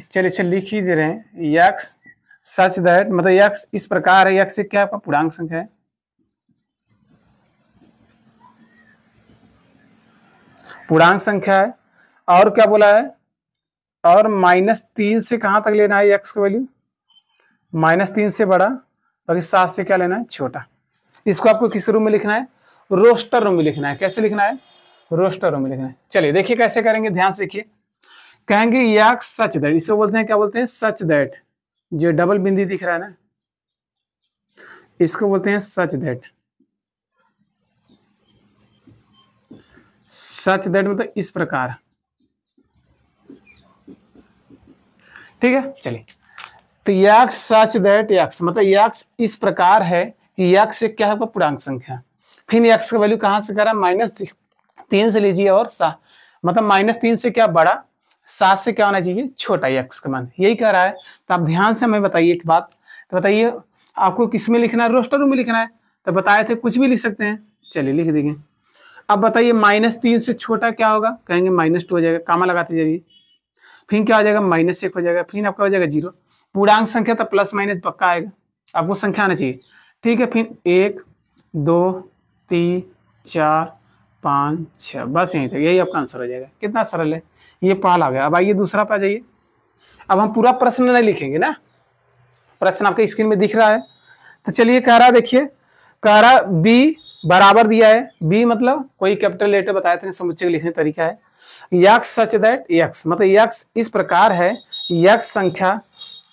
चलिए लिख ही दे रहे हैं, यक्स सच दैट मतलब यक्स इस प्रकार है, यक्स क्या आपका पूर्णांक संख्या है, पूर्णांक संख्या है। और क्या बोला है? और -3 से कहां तक लेना है एक्स का वैल्यू? -3 से बड़ा, बाकी 7 से क्या लेना है? छोटा। इसको आपको किस रूम में लिखना है? रोस्टर रूम में लिखना है। कैसे लिखना है? रोस्टर रूम में लिखना है। चलिए देखिए कैसे करेंगे, ध्यान से देखिए। कहेंगे यक्स सच दैट, इसको बोलते हैं, क्या बोलते हैं? Such that. जो डबल बिंदी दिख रहा है ना, इसको बोलते हैं सच दैट। सच दैट मतलब इस प्रकार, ठीक है। चलिए तो यक्स सच दैट यक्स मतलब यक्स इस प्रकार है कि यक्स से क्या है आपका पूर्णांक संख्या। फिर यक्स का वैल्यू कहां से करा? -3 से लीजिए, और मतलब -3 से क्या बड़ा, 7 से क्या होना चाहिए? छोटा यक्स का मान, यही कह रहा है। तो आप ध्यान से हमें बताइए एक बात, तो बताइए आपको किस में लिखना है? रोस्टर रूम में लिखना है। तो बताए थे कुछ भी लिख सकते हैं, चलिए लिख देंगे। अब बताइए -3 से छोटा क्या होगा? कहेंगे -2 हो जाएगा, कामा लगाते जाइए। फिर क्या हो जाएगा? -1 हो जाएगा, फिर आपका हो जाएगा 0। पूर्णांक संख्या तो प्लस माइनस पक्का आएगा, आपको संख्या आना चाहिए, ठीक है। फिर 1 2 3 4 5 6, बस यहीं तक, यही आपका आंसर हो जाएगा। कितना सरल है, ये पहला आ गया। अब आइए दूसरा पे आ जाइए। अब हम पूरा प्रश्न नहीं लिखेंगे ना, प्रश्न आपके स्क्रीन में दिख रहा है। तो चलिए कह रहा, देखिए कह रहा बी बराबर दिया है, बी मतलब कोई कैपिटल लेटर बताया था, समुच्चय लिखने का तरीका है। यक्स सच दैट यक्स मतलब यक्स इस प्रकार है, यक्स संख्या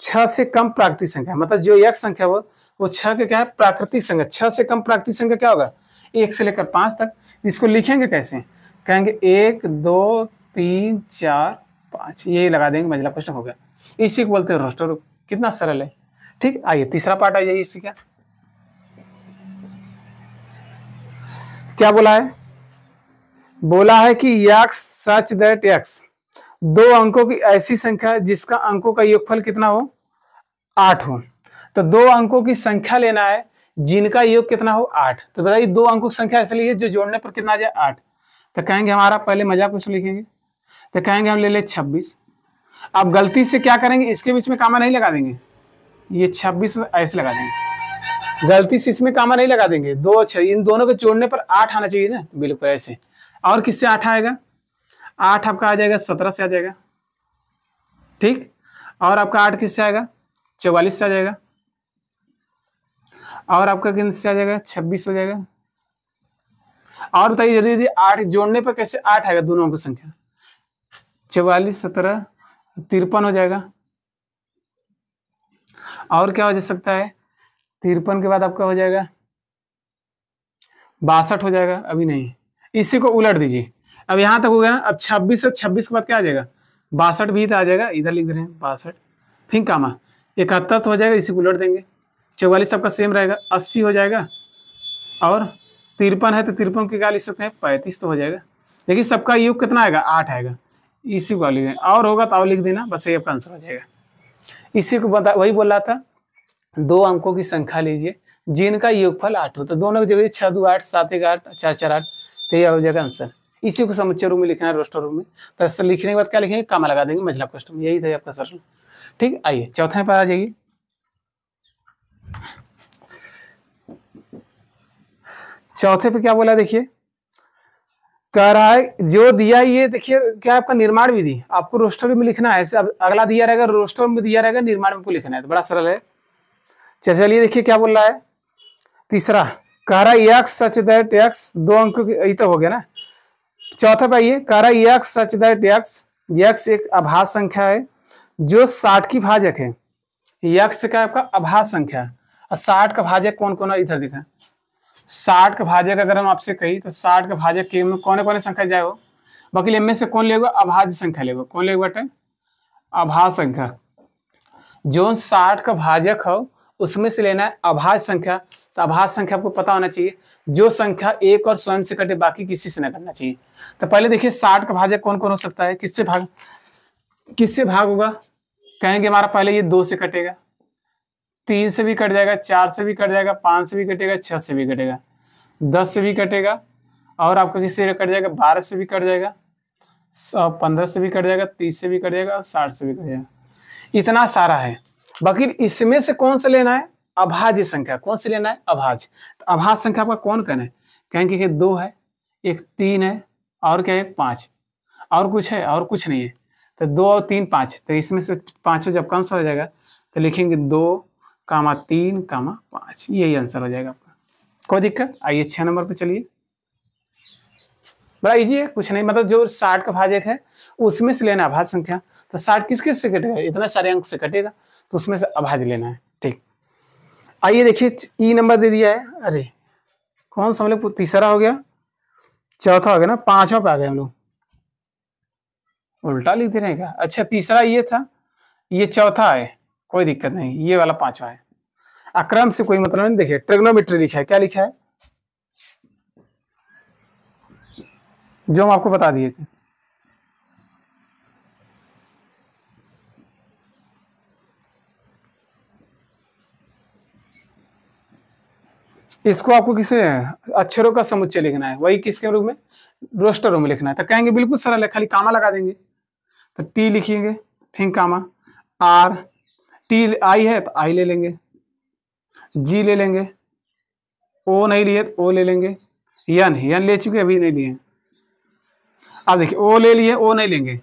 6 से कम प्राकृतिक संख्या, मतलब जो यक्स संख्या वो 6 के क्या है? प्राकृतिक संख्या। 6 से कम प्राकृतिक संख्या क्या होगा? 1 से लेकर 5 तक। इसको लिखेंगे कैसे? कहेंगे 1 2 3 4 5, ये लगा देंगे, मंजिला प्रश्न हो गया। इसी को बोलते हैं रोस्टर रूम। कितना सरल है, ठीक। आइए तीसरा पार्ट आ जाइए। इसी क्या बोला है? बोला है कि यक्स सच दैट यक्स 2 अंकों की ऐसी संख्या जिसका अंकों का योगफल कितना हो? 8 हो। तो 2 अंकों की संख्या लेना है जिनका योग कितना हो? 8। तो बताइए 2 अंकों की संख्या ऐसे लिए जो जोड़ने पर कितना आ जाए? 8। तो कहेंगे हमारा पहले मजाक कुछ लिखेंगे, तो कहेंगे हम ले ले 26। अब गलती से क्या करेंगे? इसके बीच में कामा नहीं लगा देंगे, ये 26 ऐसे लगा देंगे, गलती से इसमें कामा नहीं लगा देंगे। 2 6 इन दोनों के जोड़ने पर 8 आना चाहिए ना, बिल्कुल ऐसे। और किससे 8 आएगा? 8 आपका आ जाएगा 17 से आ जाएगा, ठीक। और आपका 8 किससे आएगा? 44 से आ जाएगा। और आपका किससे आ जाएगा? 26 हो जाएगा। और बताइए यदि 8 जोड़ने पर कैसे 8 आएगा? दोनों की संख्या 44 17 53 हो जाएगा। और क्या हो जा सकता है? 53 के बाद आपका हो जाएगा 62 हो जाएगा। अभी नहीं, इसी को उलट दीजिए। अब यहां तक हो गया ना। अब 26 से 26 के बाद क्या आ जाएगा? 62 भी तो आ जाएगा, इधर लिख रहे हैं 62। फिर कामा 71 तो हो जाएगा, इसी को उलट देंगे। 44 आपका सेम रहेगा, 80 हो जाएगा। और 53 है तो 53 की क्या लिख सकते हैं? 35 तो हो जाएगा। देखिए सबका योग कितना आएगा? 8 आएगा। इसी को लिख दें, और होगा तो और लिख देना, बस ये आपका आंसर हो जाएगा। इसी को बता, वही बोल रहा था, 2 अंकों की संख्या लीजिए जिनका योगफल 8 हो। तो दोनों की जगह 6 2 8 7 1 8 4 4 8, तो यह हो जाएगा आंसर। इसी को समुच्चय रूप में लिखना है, रोस्टर रूप में। तो ऐसा लिखने के बाद क्या लिखेंगे? कामा लगा देंगे, मंजिला प्रश्न में। यही था आपका सरल, ठीक। आइए चौथे पर आ जाइए। चौथे पे क्या बोला? देखिए कह रहा है जो दिया, ये देखिए क्या आपका निर्माण विधि, आपको रोस्टर में लिखना है। ऐसे अगला दिया रहेगा, रोस्टर में दिया रहेगा, निर्माण में को लिखना है। तो बड़ा सरल है। चलिए देखिए क्या बोल रहा है। तीसरा कह रहा है यक्स सच दैट यक्स 2 अंकों की, यही तो हो गया ना। चौथा पे आइए, कह रहा है x such that x, x एक अभाज्य संख्या है जो 60 की भाजक है। यक्ष का आपका अभाज्य संख्या, और 60 का भाजक कौन कौन है इधर देखा। 60 का भाजक अगर हम आपसे कही तो 60 का भाजक के में कौन कौन संख्या जाए हो, बाकी इनमें से कौन लेगा, अभाज्य संख्या लेगा। कौन लेगा बेटा, अभाज्य संख्या। जो 60 का भाजक हो उसमें से लेना है अभाज्य संख्या। तो अभाज्य संख्या आपको पता होना चाहिए, जो संख्या एक और स्वयं से कटे बाकी किसी से ना करना चाहिए। तो पहले देखिए 60 का भाजक कौन कौन हो सकता है, किससे भाग होगा, कहेंगे हमारा पहले ये 2 से कटेगा, 3 से भी कट जाएगा, 4 से भी कट जाएगा, 5 से भी कटेगा, 6 से भी कटेगा, 10 से भी कटेगा, और आपका किससे कट जाएगा, 12 से भी कट जाएगा, 15 से भी कट जाएगा, 30 से भी कट जाएगा, और 60 से भी कट जाएगा। इतना सारा है। बाकी इसमें से कौन सा लेना है, अभाज्य संख्या। कौन से लेना है, अभाज्य। तो अभाज्य संख्या आपका कौन कौन है, कहेंगे कि 2 है, एक 3 है, और क्या है, 5, और कुछ है, और कुछ नहीं है। तो 2 और 3 5, तो इसमें से 5 जब कौन-सा हो जाएगा तो लिखेंगे 2, 3, 5, यही आंसर हो जाएगा आपका। कोई दिक्कत। आइए 6 नंबर पे चलिए, बड़ा इजी है, कुछ नहीं, मतलब जो 60 का भाजक है उसमें से लेना अभाज्य संख्या। तो 60 किस किस से कटेगा, इतना सारे अंक से कटेगा, तो उसमें से अभाज्य लेना है। ठीक, आइए देखिए ई नंबर दे दिया है, अरे कौन सा हम लोग, तीसरा हो गया, चौथा हो गया ना, 5वां पे आ गए हम लोग, उल्टा लिखते रहेगा। अच्छा तीसरा ये था, ये चौथा है, कोई दिक्कत नहीं, ये वाला 5वां है। अक्रम से कोई मतलब नहीं। देखिए ट्रिग्नोमेट्री लिखा है, क्या लिखा है, जो हम आपको बता दिए थे। इसको आपको किसे अक्षरों का समुच्चय लिखना है, वही किसके रूप में, रोस्टर में लिखना है। तो कहेंगे बिल्कुल सरल है, खाली कामा लगा देंगे। तो टी लिखेंगे, ठीक, कामा, आर, टी आई है तो आई ले लेंगे, जी ले लेंगे, ओ नहीं लिए तो ओ ले लेंगे, यन ले चुके अभी नहीं लिए। अब देखिए ओ ले लिए, ओ नहीं लेंगे,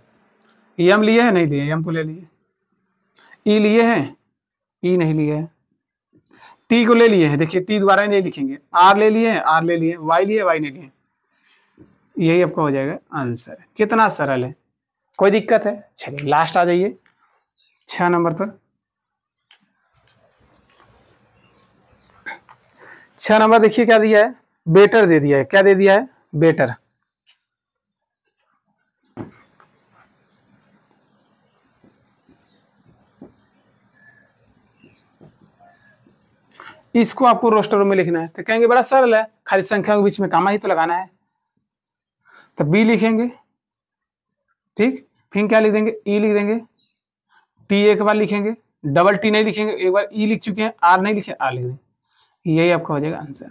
यम लिए है नहीं लिए, यम को ले लिए, ई लिए हैं, ई नहीं लिए है, टी को ले लिए हैं, देखिए टी दोबारा नहीं लिखेंगे, आर ले लिए हैं, आर ले लिए, वाई लिए, वाई नहीं लिए। यही आपका हो जाएगा आंसर। कितना सरल है, कोई दिक्कत है। चलिए लास्ट आ जाइए 6 नंबर पर। 6 नंबर देखिए क्या दिया है, बेटर दे दिया है। क्या दे दिया है, बेटर। इसको आपको रोस्टर में लिखना है। तो कहेंगे बड़ा सरल है, खाली संख्या के बीच में कामा ही तो लगाना है। तो बी लिखेंगे, ठीक, फिर क्या लिख देंगे, ई लिख देंगे, टी एक बार लिखेंगे, डबल टी नहीं लिखेंगे, एक बार ई लिख चुके हैं, आर नहीं लिखे, आर लिख देंगे। यही आपका हो जाएगा आंसर।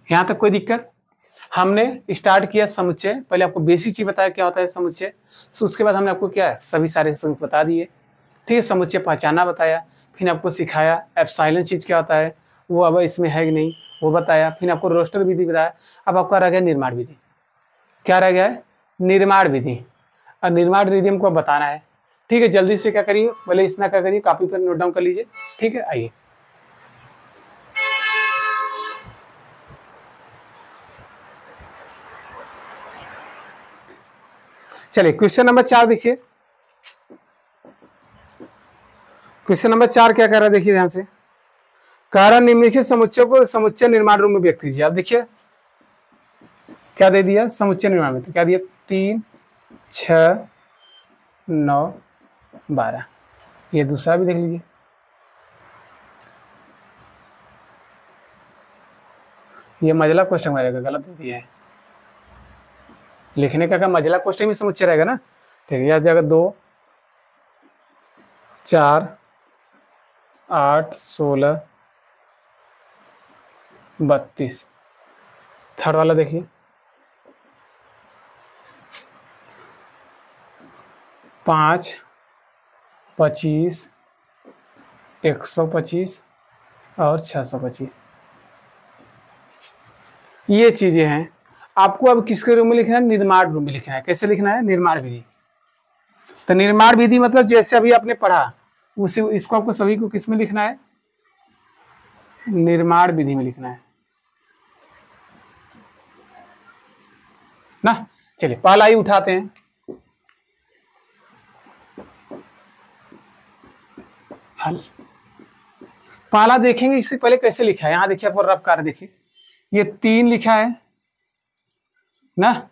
यहाँ तक कोई दिक्कत। हमने स्टार्ट किया समुच्चय, पहले आपको बेसिक चीज बताया क्या होता है समुच्चय, तो उसके बाद हमने आपको क्या सभी सारे बता दिए, ठीक है। समुच्चय पहचाना बताया, फिर आपको सिखाया एप्सिलॉन चीज क्या होता है, वो अब इसमें है कि नहीं वो बताया, फिर आपको रोस्टर विधि बताया। अब आपका रह गया निर्माण विधि। क्या रह गया है, निर्माण विधि। और निर्माण विधि हमको बताना है, ठीक है। जल्दी से क्या करिए, पहले इतना क्या करिए, कॉपी पर नोट डाउन कर लीजिए, ठीक है। आइए चलिए क्वेश्चन नंबर 4 देखिए। क्वेश्चन नंबर 4 क्या कह रहा है, देखिए ध्यान से। कह रहा निम्नलिखित समुच्चय को समुच्चय निर्माण रूप में व्यक्त कीजिए। आप देखिए क्या दे दिया, समुच्चय निर्माण में क्या दिया, 3, 6, 9, 12। ये दूसरा भी देख लीजिए, ये मझला क्वेश्चन रहेगा, गलत दे दिया है। लिखने का मझला क्वेश्चन में समुच्चय रहेगा ना, ठीक है। यह जगह 2, 4, 8, 16, 32। थर्ड वाला देखिए, 5, 25, 125 और 625। ये चीजें हैं। आपको अब किसके रूप में लिखना है, निर्माण रूप में लिखना है। कैसे लिखना है, निर्माण विधि। तो निर्माण विधि मतलब जैसे अभी आपने पढ़ा उसी, इसको आपको सभी को किस में लिखना है, निर्माण विधि में लिखना है ना। चलिए पहला ही उठाते हैं। हल। पाला देखेंगे इससे पहले कैसे लिखा है, यहाँ देखिए आपको रफ कार्य देखिए, ये 3 लिखा है ना,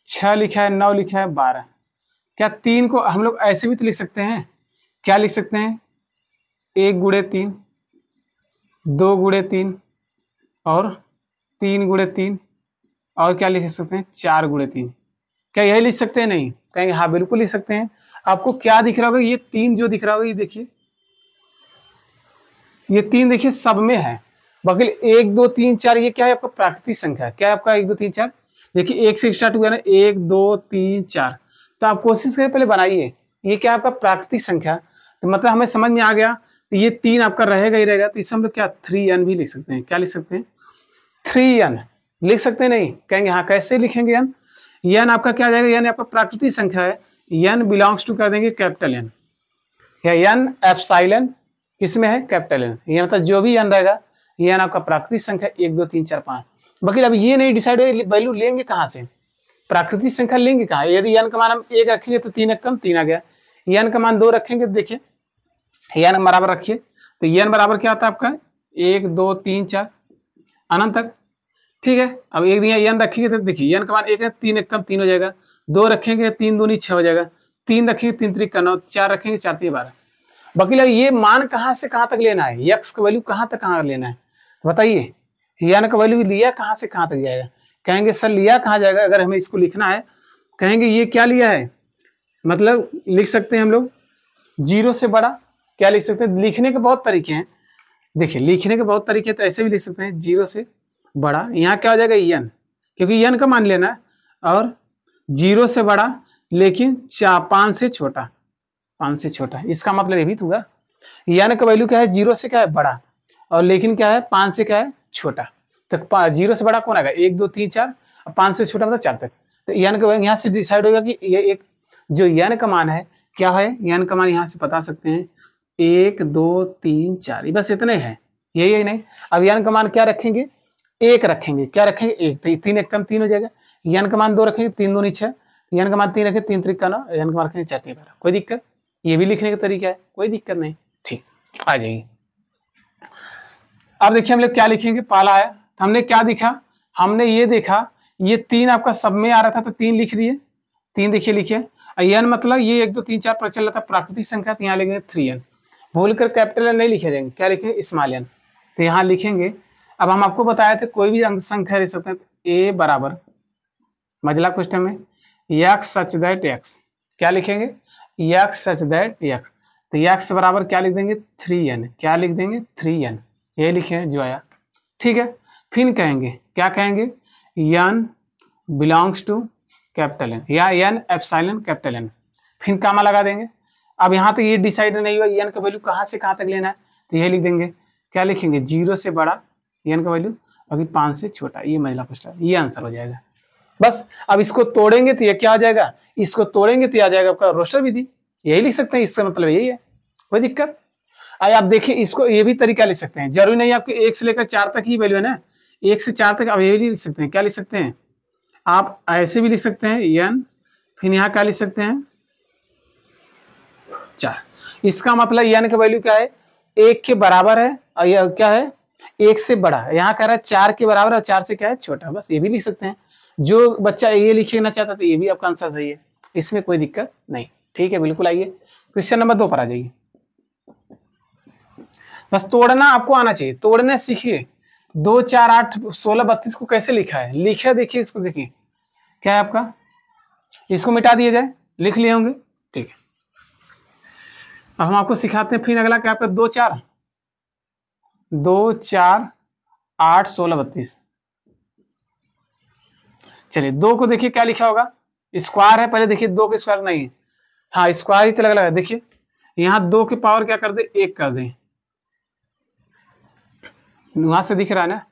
6 लिखा है, 9 लिखा है, 12। क्या 3 को हम लोग ऐसे भी तो लिख सकते हैं, क्या लिख सकते हैं, 1 गुणे 3, 2 गुणे 3 और 3 गुणे 3 और क्या लिख सकते हैं, 4 गुणे 3। क्या यही लिख सकते हैं? नहीं, कहेंगे हाँ बिल्कुल लिख सकते हैं। आपको क्या दिख रहा होगा, ये 3 जो दिख रहा होगा, ये देखिए, ये 3 देखिए सब में है, बाकी 1 2 3 4 ये क्या है आपका प्राकृतिक संख्या है। क्या है आपका 1 2 3 4, देखिए 1 से स्टार्ट हुआ ना, 1 2 3 4। तो आप कोशिश करें पहले बनाइए, ये क्या आपका प्राकृतिक संख्या, तो मतलब हमें समझ में आ गया। तो ये 3 आपका रहेगा ही रहेगा, तो इसे हम लोग क्या 3n भी लिख सकते हैं। क्या लिख सकते हैं, 3n लिख सकते हैं। नहीं, कहेंगे हाँ कैसे लिखेंगे n, n आपका क्या आ जाएगा, n आपका प्राकृतिक संख्या है, n बिलोंग्स टू कर देंगे कैपिटल N, या n एप्सिलॉन किसमें है, कैपिटल N। ये मतलब जो भी n रहेगा, ये n आपका प्राकृतिक संख्या 1 2 3 4 5। बाकी अब ये नहीं डिसाइड हो वैल्यू लेंगे कहाँ से, प्राकृतिक संख्या लेंगे कहाँ। यदि n का मान हम 1 रखेंगे तो 3 कम 3 आ गया, n का मान 2 रखेंगे तो देखिए n बराबर रखिए, तो n बराबर क्या आता है आपका 1 2 3 4 अनंत तक। ठीक है, अब एक दिया n रखेंगे तो देखिए n का मान 1 है, 3 कम 3 हो जाएगा, 2 रखेंगे 3 दूनी 6 हो जाएगा, 3 रखेंगे 3 3 9, 4 रखेंगे 4 3 12। बाकी ये मान कहाँ से कहाँ तक लेना है, x का वैल्यू कहाँ तक कहाँ लेना है, तो बताइए n का वैल्यू लिया कहाँ से कहाँ तक जाएगा। कहेंगे सर लिया कहाँ जाएगा, अगर हमें इसको लिखना है, कहेंगे ये क्या लिया है, मतलब लिख सकते हैं हम लोग 0 से बड़ा। क्या लिख सकते हैं, लिखने के बहुत तरीके हैं, देखिए लिखने के बहुत तरीके, तो ऐसे भी लिख सकते हैं 0 से बड़ा, यहाँ क्या हो जाएगा n, क्योंकि n का मान लेना है, और 0 से बड़ा लेकिन 5 से छोटा, 5 से छोटा। इसका मतलब ये भी तो हुआ n का वैल्यू क्या है, 0 से क्या है बड़ा, और लेकिन क्या है 5 से क्या है छोटा। तो 0 से बड़ा कौन आएगा, 1 2 3 4, और 5 से छोटा मतलब 4 तक। तो n का यहाँ से डिसाइड होगा कि ये एक जो n का मान है क्या है, n का मान यहाँ से बता सकते हैं 1 2 3 4, बस इतने हैं, यही नहीं। अब n का मान क्या रखेंगे, 1 रखेंगे, क्या रखेंगे 1, तो 3 1 कम 3 हो जाएगा। n का मान 2 रखेंगे, 3 दूनी 6, n का मान 3 रखेंगे, 3 3 9, n का मान रखेंगे 4 3 12। कोई दिक्कत, ये भी लिखने का तरीका है, कोई दिक्कत नहीं। ठीक, आ जाइए। अब देखिए हम लोग क्या लिखेंगे, पाला है, तो हमने क्या दिखा, हमने ये देखा ये 3 आपका सब में आ रहा था, तो 3 लिख दिए, 3 देखिए लिखिए। n मतलब ये 1 2 3 4 पर चल रहा था प्राकृतिक संख्या, तो यहाँ लिखेंगे 3n, भूल कर कैपिटल N नहीं लिखे जाएंगे, क्या लिखेंगे स्मॉल n, तो यहाँ लिखेंगे। अब हम आपको बताए थे कोई भी अंक संख्या ले सकते हैं, तो a बराबर मझला क्वेश्चन में x सच दैट x, क्या लिखेंगे x सच दैट x, तो x बराबर क्या लिख देंगे 3n, क्या लिख देंगे 3n, ये लिखे जो आया। ठीक है, फिर कहेंगे क्या कहेंगे, n belongs to capital N, या n एप्सिलॉन कैपिटल N, फिर कामा लगा देंगे। अब यहाँ तक ये डिसाइड नहीं हुआ n का वैल्यू कहाँ से कहाँ तक लेना है, तो ये लिख देंगे, क्या लिखेंगे 0 से बड़ा n का वैल्यू, बाकी 5 से छोटा, ये महिला क्वेश्चन, ये आंसर हो जाएगा। बस अब इसको तोड़ेंगे तो ये क्या हो जाएगा, इसको तोड़ेंगे तो आ जाएगा आपका रोस्टर विधि, यही लिख सकते हैं, इसका मतलब यही है, कोई दिक्कत। आइए आप देखिए, इसको ये भी तरीका लिख सकते हैं, जरूरी नहीं आपके 1 से लेकर 4 तक ही वैल्यू है ना, 1 से 4 तक आप ये भी लिख सकते हैं। क्या लिख सकते हैं, आप ऐसे भी लिख सकते हैं n, फिर यहाँ क्या लिख सकते हैं 4। इसका मतलब n का वैल्यू क्या है, 1 के बराबर है, और यह क्या है 1 से बड़ा है, यहाँ कह रहा है 4 के बराबर है, और 4 से क्या है छोटा, बस ये भी लिख सकते हैं। जो बच्चा ये लिखना चाहता तो ये भी आपका आंसर सही है, इसमें कोई दिक्कत नहीं। ठीक है, बिल्कुल। आइए क्वेश्चन नंबर 2 पर आ जाइए। बस तोड़ना आपको आना चाहिए, तोड़ने सीखिए। 2 4 8 16 32 को कैसे लिखा है, लिखा देखिए, इसको देखिए क्या है आपका, इसको मिटा दिया जाए, लिख लिए होंगे। ठीक है, अब हम आपको सिखाते हैं फिर अगला क्या आपका 2 4 8 16 32। चलिए 2 को देखिए क्या लिखा होगा, स्क्वायर है, पहले देखिए 2 के स्क्वायर नहीं, हाँ स्क्वायर ही तो लगा, देखिए यहाँ 2 के पावर क्या कर दे 1 कर दे, वहां से दिख रहा है ना।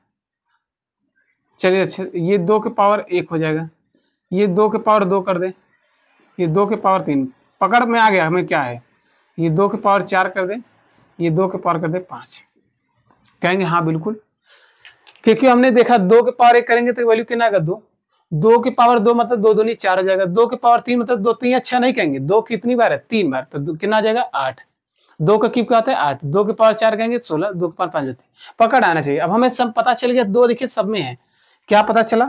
चलिए अच्छा, ये 2 के पावर 1 हो जाएगा, ये 2 के पावर 2 कर दे, ये 2 के पावर 3, पकड़ में आ गया हमें क्या है, ये 2 के पावर 4 कर दे, ये 2 के पावर कर दे 5। कहेंगे हाँ बिल्कुल, क्योंकि हमने देखा 2 के पावर 1 करेंगे तो वैल्यू कितना आएगा 2, 2 के पावर 2 मतलब 2 दूनी 4 हो जाएगा, 2 के पावर 3 मतलब 2 3 अच्छा नहीं कहेंगे, 2 कितनी बार है 3 बार, तो कितना आ जाएगा 8। 2 का क्यूब क्या होता है 8, 2 के पावर 4 कहेंगे 16, 2 के पावर 5 होती है। पकड़ आना चाहिए। अब हमें सब पता चल गया, 2 देखिए सब में है। क्या पता चला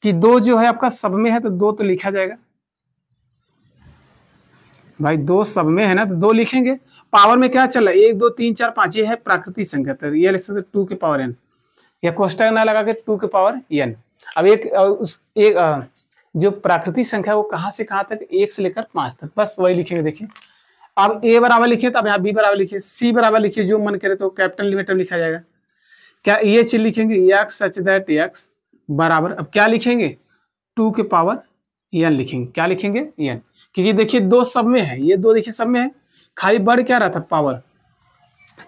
कि 2 जो है आपका सब में है, तो 2 तो लिखा जाएगा भाई, 2 सब में है ना, तो 2 लिखेंगे। पावर में क्या चल रहा है 1 2 3 4 5, ये है प्राकृतिक संख्या, तो ये लिख सकते 2 के पावर n, या कोष्टक ना लगा के 2 के पावर n। अब एक जो प्राकृतिक संख्या वो कहाँ से कहाँ तक, 1 से लेकर 5 तक, बस वही लिखेंगे। देखिए अब a बराबर लिखिए, तब यहाँ b बराबर लिखिए, c बराबर लिखिए, जो मन करे तो कैपिटल लेटर लिखा जाएगा। क्या ये चीज लिखेंगे x सच दैट x बराबर, अब क्या लिखेंगे 2 के पावर n लिखेंगे। क्या लिखेंगे n, क्योंकि देखिए 2 सब में है, ये 2 देखिए सब में है, खाली बढ़ क्या रहा था पावर,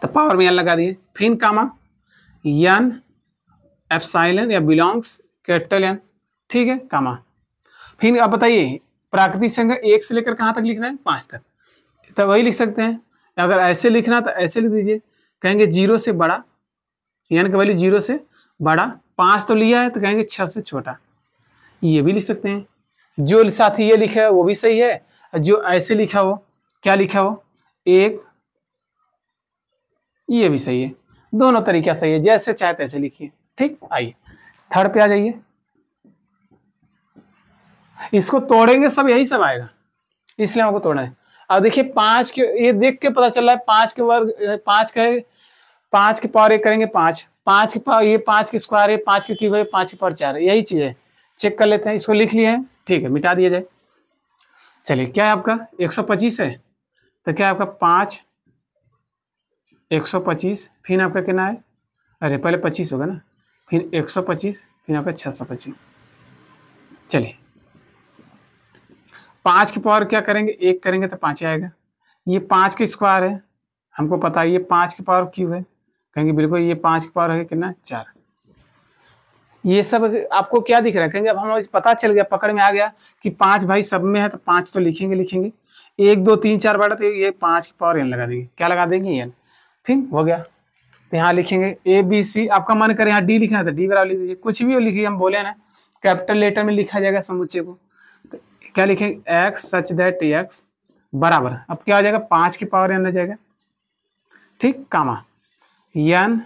तो पावर में n लगा दिए। फिर कामा n एप्सिलॉन या बिलोंग्स कैपिटल n, ठीक है कामा। फिर अब बताइए प्राकृतिक संख्या 1 से लेकर कहाँ तक लिखना है 5 तक, तो वही लिख सकते हैं। अगर ऐसे लिखना तो ऐसे लिख दीजिए, कहेंगे 0 से बड़ा, n का वैल्यू 0 से बड़ा, 5 तो लिया है तो कहेंगे 6 से छोटा, ये भी लिख सकते हैं। जो साथी ये लिखा है वो भी सही है, जो ऐसे लिखा हो क्या लिखा हो 1, ये भी सही है। दोनों तरीका सही है, जैसे चाहे तैसे लिखिए। ठीक, आइए थर्ड पे आ जाइए। इसको तोड़ेंगे सब यही सब आएगा, इसलिए हमको तोड़ना है। अब देखिए 5 के, ये देख के पता चल रहा है 5 के वर्ग, 5 के पावर 1 करेंगे 5, 5 के पावर, ये 5 के स्क्वायर है, 5 के क्यूब है, 5 के पावर 4 है, यही चीज है। चेक कर लेते हैं, इसको लिख लिए हैं, ठीक है मिटा दिया जाए। चलिए क्या है आपका 125 है, तो क्या है आपका 5 125, फिर आपका कितना है, अरे पहले 25 होगा ना, फिर 125, फिर आपका 625। चलिए 5 की पावर क्या करेंगे 1 करेंगे तो 5 आएगा। ये 5 के स्क्वायर है, हमको पता है ये 5 की पावर क्यूब है, कहेंगे बिल्कुल ये 5 की पावर है कितना 4। ये सब आपको क्या दिख रहा है, कहेंगे अब हमें पता चल गया, पकड़ में आ गया कि 5 भाई सब में है, तो 5 तो लिखेंगे 1 2 3 4 बड़ा, तो ये 5 की पावर n लगा देंगे। क्या लगा देंगे n, फिर हो गया। तो यहाँ लिखेंगे ए बी सी, आपका मन करे यहाँ डी लिखना है तो डी बराबर लिख दीजिए, कुछ भी लिखिए, हम बोले ना कैपिटल लेटर में लिखा जाएगा समुच्चय को। तो क्या लिखेंगे एक्स सच दैट एक्स बराबर, अब क्या हो जाएगा 5 की पावर n हो जाएगा, ठीक comma n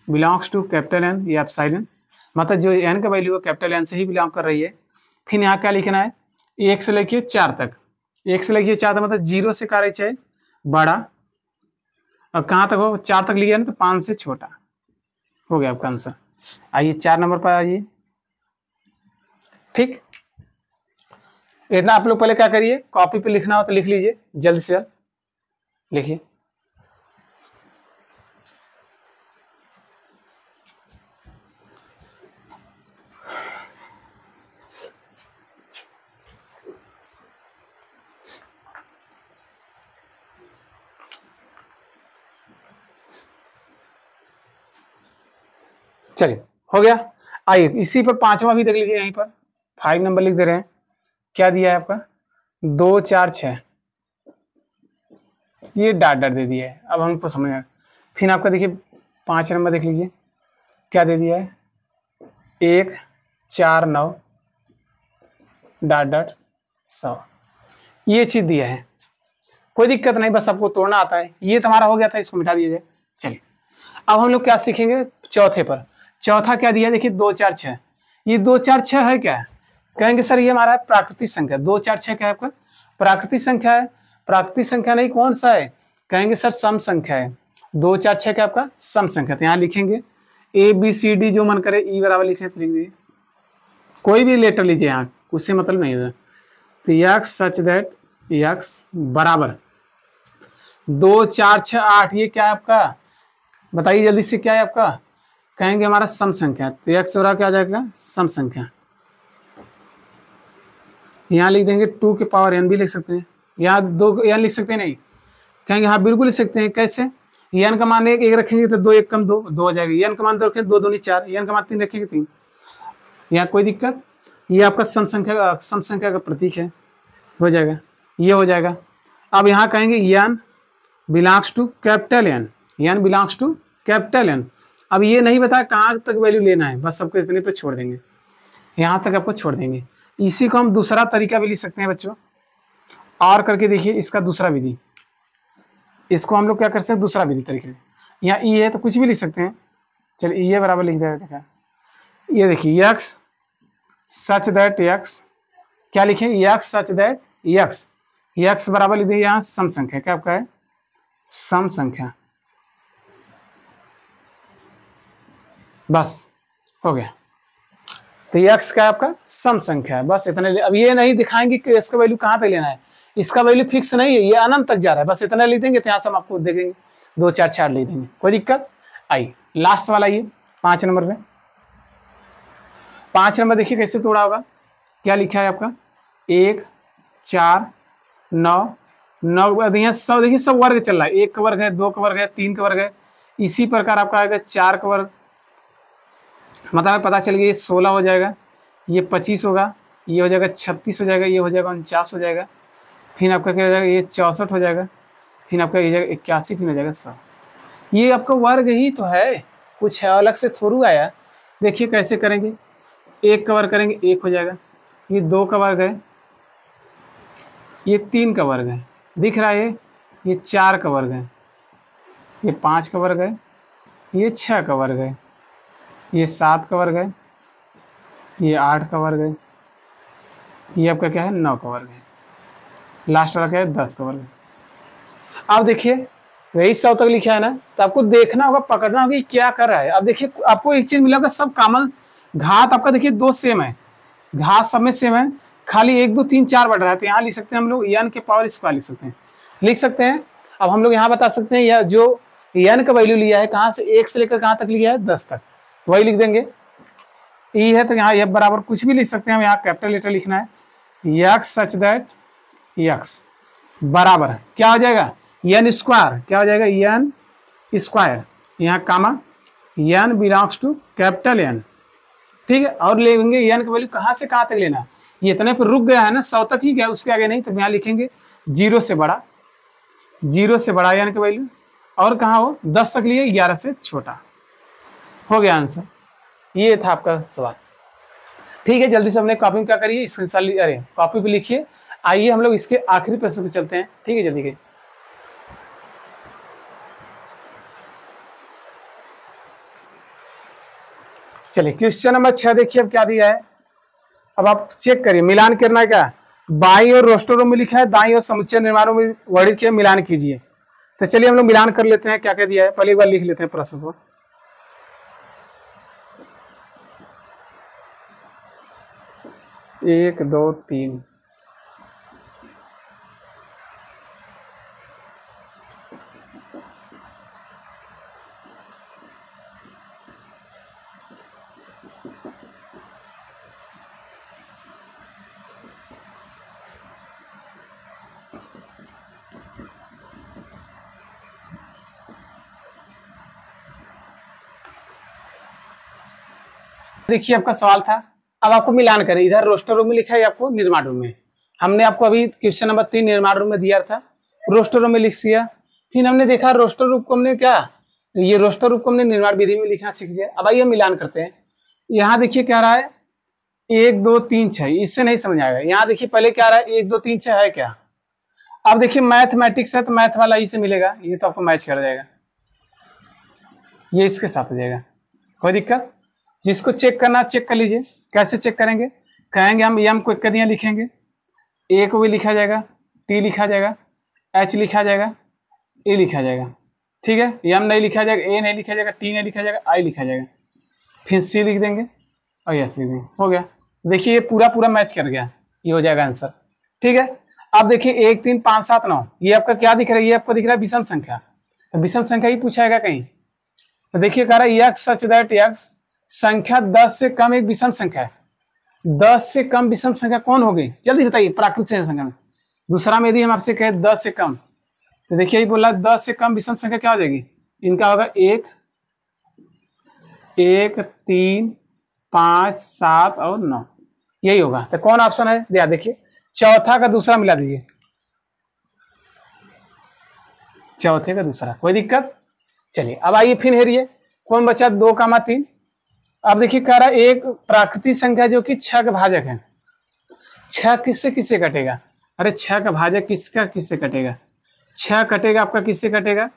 belongs to capital n, ये एप्सिलॉन, मतलब जो n का वैल्यू है कैपिटल n से ही बिलोंग कर रही है। फिर यहाँ क्या लिखना है 1 से लेके 4 तक, 1 से लेके 4 तक मतलब 0 से कार्य है बड़ा, और कहाँ तक हो 4 तक लिया ना तो 5 से छोटा, हो गया आपका आंसर। आइए 4 नंबर पर आइए। ठीक, इतना आप लोग पहले क्या करिए, कॉपी पे लिखना हो तो लिख लीजिए, जल्द से जल्द लिखिए। चलिए हो गया। आइए इसी पर 5वां भी देख लीजिए, यहीं पर 5 नंबर लिख दे रहे हैं। क्या दिया है आपका 2 4 6, ये डाट दे दिया है, अब हमको समझ में। फिर आपका देखिए 5 नंबर देख लीजिए, क्या दे दिया है 1 4 9 डाट 100, ये चीज दिया है। कोई दिक्कत नहीं, बस आपको तोड़ना आता है। ये तुम्हारा हो गया था, इसको मिटा दिया जाए। चलिए अब हम लोग क्या सीखेंगे चौथे पर। चौथा क्या दिया है देखिए 2 4 6, ये 2 4 6 है क्या, कहेंगे सर ये हमारा प्राकृतिक संख्या। 2 4 6 क्या है आपका प्राकृतिक संख्या है, प्राकृतिक संख्या नहीं कौन सा है, कहेंगे सर सम संख्या है। 2 4 6 क्या आपका सम संख्या, तो यहाँ लिखेंगे ए बी सी डी, जो मन करे ई बराबर लिखे तो लिख दीजिए, कोई भी लेटर लीजिए यहाँ, उससे मतलब नहीं है। तो यक्स सच दैट यक्स बराबर 2 4 6 8, ये क्या है आपका बताइए जल्दी से, क्या है आपका, कहेंगे हमारा सम संख्या। तो एक्स बराबर क्या आ जाएगा सम संख्या, यहाँ लिख देंगे 2 के पावर n भी लिख सकते हैं, यहाँ 2 n लिख सकते हैं नहीं, कहेंगे हाँ बिल्कुल लिख सकते हैं। कैसे, n का मान 1 रखेंगे तो 2 1 कम 2 2 हो जाएगा, n का मान 2 रखेंगे 2 दूनी 4, n का मान 3 रखेंगे 3, यहाँ कोई दिक्कत। ये आपका सम संख्या का प्रतीक है, हो जाएगा, ये हो जाएगा। अब यहाँ कहेंगे n belongs to capital n, n belongs to capital n। अब ये नहीं बताया कहाँ तक वैल्यू लेना है, बस सबको इतने पे छोड़ देंगे, यहाँ तक आपको छोड़ देंगे। इसी को हम दूसरा तरीका भी लिख सकते हैं बच्चों, और करके देखिए इसका दूसरा विधि। इसको हम लोग क्या कर सकते हैं, दूसरा विधि तरीके से, यहाँ ई है तो कुछ भी लिख सकते हैं। चलिए ये बराबर लिख दिया, देखा ये देखिए यक्स सच दैट यक्स, क्या लिखे x such that x, x बराबर लिख दिया यहाँ सम संख्या, क्या आपका है सम संख्या, बस हो गया। तो यक्स का आपका सम संख्या है, बस इतने। अब ये नहीं दिखाएंगे कि इसका वैल्यू कहाँ तक लेना है, इसका वैल्यू फिक्स नहीं है, ये अनंत तक जा रहा है, बस इतना लिख देंगे तो यहाँ से हम आपको देखेंगे 2 4 4 लिख देंगे, कोई दिक्कत आई। लास्ट वाला ये 5 नंबर पे, 5 नंबर देखिए कैसे तोड़ा होगा, क्या लिखा है आपका 1 4 9 9, यहाँ सब देखिए सब वर्ग चल रहा है, 1 का वर्ग है, 2 का वर्ग है, 3 का वर्ग है, इसी प्रकार आपका आएगा 4 का वर्ग, मतलब पता चल गया ये 16 हो जाएगा, ये 25 होगा, ये हो जाएगा 36 हो जाएगा, ये हो जाएगा 49 हो जाएगा, फिर आपका क्या हो जाएगा ये 64 हो जाएगा, फिर आपका ये जाएगा 81, फिर हो जाएगा 100। ये आपका वर्ग ही तो है, कुछ है अलग से थोड़ू आया। देखिए कैसे करेंगे, 1 का वर्ग करेंगे 1 हो जाएगा, ये 2 का वर्ग है, ये 3 का वर्ग है, दिख रहा है ये 4 का वर्ग है, ये 5 का वर्ग है, ये 6 का वर्ग है, ये 7 का वर्ग है, ये 8 का वर्ग है, ये आपका क्या है 9 का वर्ग है, लास्ट वाला क्या है 10 का वर्ग है। अब देखिए वही 100 तक लिखा है ना, तो आपको देखना होगा, पकड़ना होगा कि क्या कर रहा है। अब देखिए आपको एक चीज मिला होगा, सब कॉमन घात आपका देखिए 2 सेम है, घात सब में सेम है, खाली 1 2 3 4 बढ़ रहा है, तो यहाँ लिख सकते हैं हम लोग n के पावर स्क्वायर लिख सकते हैं, लिख सकते हैं। अब हम लोग यहाँ बता सकते हैं यह जो n का वैल्यू लिया है कहाँ से, 1 से लेकर कहाँ तक लिया है 10 तक, वही लिख देंगे। ई है तो यहाँ f बराबर कुछ भी लिख सकते हैं, हम यहाँ कैपिटल लेटर लिखना है, यक्स सच दैट यक्स बराबर क्या हो जाएगा n स्क्वायर, क्या हो जाएगा n स्क्वायर, यहाँ comma n belongs to capital N, ठीक है। और लेंगे n का वैल्यू कहाँ से कहाँ तक लेना, ये इतने पर रुक गया है ना, 100 तक ही गया, उसके आगे नहीं, तो यहाँ लिखेंगे 0 से बड़ा, 0 से बड़ा n का वैल्यू, और कहाँ हो 10 तक लिए 11 से छोटा, हो गया आंसर। ये था आपका सवाल, ठीक है। जल्दी से अपने कॉपी में क्या करिए, स्क्रीनशॉट, अरे कॉपी पे लिखिए। आइए हम लोग इसके आखिरी प्रश्न पे चलते हैं, ठीक है, जल्दी के। चलिए क्वेश्चन नंबर 6 देखिए अब क्या दिया है, अब आप चेक करिए, मिलान करना है क्या, बाई और रोस्टरों में लिखा है, दाई और समुच्चय निर्माणों में वर्णित किया, मिलान कीजिए। तो चलिए हम लोग मिलान कर लेते हैं, क्या क्या दिया है, पहले एक बार लिख लेते हैं प्रश्न को। 1 2 3, देखिए आपका सवाल था, अब आपको मिलान करें, इधर रोस्टर रूम में लिखा है, आपको निर्माण रूम में, हमने आपको अभी क्वेश्चन नंबर 3 निर्माण रूम में दिया था, रोस्टर रूम में लिख दिया, फिर हमने देखा रोस्टर रूप को हमने क्या, ये रोस्टर रूप को हमने निर्माण विधि में लिखना सीख लिया। अब आइए मिलान करते हैं, यहाँ देखिए क्या रहा है 1 2 3 6, इससे नहीं समझ आएगा। यहाँ देखिए पहले क्या रहा है 1 2 3 6 है क्या, अब देखिए मैथमेटिक्स है तो मैथ वाला ही से मिलेगा, ये तो आपको मैच कर जाएगा, ये इसके साथ हो जाएगा, कोई दिक्कत। जिसको चेक करना चेक कर लीजिए, कैसे चेक करेंगे, कहेंगे हम एम को एक दिया लिखेंगे, ए को भी लिखा जाएगा, टी लिखा जाएगा, एच लिखा जाएगा, ए लिखा जाएगा, ठीक है। एम नहीं लिखा जाएगा, ए नहीं लिखा जाएगा, टी नहीं लिखा जाएगा, आई लिखा जाएगा, फिर सी लिख देंगे और यस लिख देंगे, हो गया। देखिए ये पूरा पूरा मैच कर गया, ये हो जाएगा आंसर, ठीक है। अब देखिए 1 3 5 7 9, ये आपका क्या दिख रहा है, ये आपको दिख रहा है विषम संख्या, तो विषम संख्या ही पूछाएगा कहीं, तो देखिए कह रहा है यक्स सच दैट यक्स संख्या 10 से कम एक विषम संख्या है, 10 से कम विषम संख्या कौन हो गई, जल्दी बताइए प्राकृतिक संख्या में। दूसरा में यदि हम आपसे कहें 10 से कम, तो देखिए ये बोला 10 से कम विषम संख्या क्या हो जाएगी, इनका होगा 1 1 3 5 7 और 9, यही होगा। तो कौन ऑप्शन है, दिया देखिए, चौथा का दूसरा मिला दीजिए, चौथे का दूसरा, कोई दिक्कत। चलिए अब आइए फिर हेरिए, कौन बचा 2 कामा 3। अब देखिए कह रहा है एक प्राकृतिक संख्या जो कि 6 का भाजक है, 6 किससे किससे कटेगा, अरे 6 का भाजक किसका किससे कटेगा, 6 कटेगा आपका किससे कटेगा,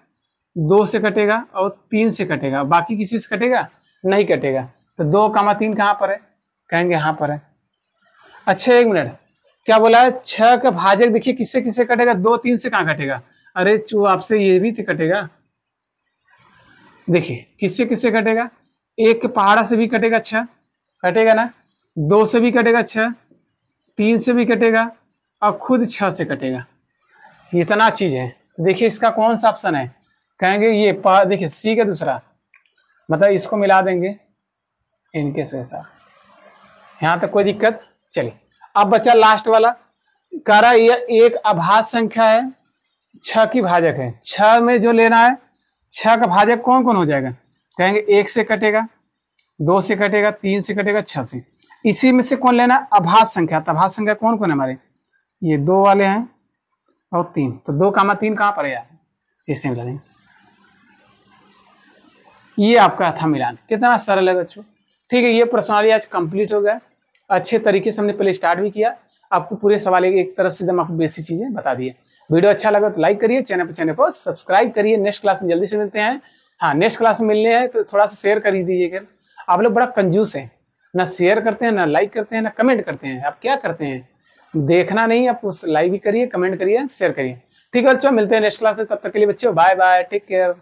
2 से कटेगा और 3 से कटेगा, बाकी किसी से कटेगा नहीं कटेगा। तो 2,3 कहाँ पर है, कहेंगे यहाँ पर है। अच्छा 1 मिनट, क्या बोला है, 6 का भाजक देखिए किससे किससे कटेगा, 2 3 से कहाँ कटेगा, अरे चू आपसे ये भी तो कटेगा। देखिए किससे किससे कटेगा, 1 के पहाड़ा से भी कटेगा 6 कटेगा ना, 2 से भी कटेगा 6, 3 से भी कटेगा और खुद 6 से कटेगा। इतना चीज है। देखिए इसका कौन सा ऑप्शन है, कहेंगे ये देखिए सी का दूसरा, मतलब इसको मिला देंगे इनके से ऐसा। यहाँ तक कोई दिक्कत। चलिए अब बचा लास्ट वाला, कह रहा ये एक अभाज्य संख्या है, 6 की भाजक है। 6 में जो लेना है, 6 का भाजक कौन कौन हो जाएगा, कहेंगे 1 से कटेगा, 2 से कटेगा, 3 से कटेगा, 6 से। इसी में से कौन लेना है, अभाज्य संख्या। तो अभाज्य संख्या कौन कौन है हमारे, ये 2 वाले हैं और 3। तो 2,3 कहाँ पर है यार, इसे मिला देंगे। ये आपका था मिलान। कितना सरल है बच्चों। ठीक है, ये प्रश्नावली आज कंप्लीट हो गया। अच्छे तरीके से हमने पहले स्टार्ट भी किया, आपको पूरे सवाल एक तरफ से एकदम आपको बेसिक चीजें बता दिए। वीडियो अच्छा लगा तो लाइक करिए, चैनल को सब्सक्राइब करिए। नेक्स्ट क्लास में जल्दी से मिलते हैं। हाँ, नेक्स्ट क्लास में मिलने हैं तो थोड़ा सा शेयर कर दीजिएगा। आप लोग बड़ा कंजूस हैं, ना शेयर करते हैं, ना लाइक करते हैं, ना कमेंट करते हैं। आप क्या करते हैं, देखना नहीं, आप लाइक भी करिए, कमेंट करिए, शेयर करिए। ठीक है बच्चों, मिलते हैं नेक्स्ट क्लास में। तब तक के लिए बच्चों बाय बाय, टेक केयर।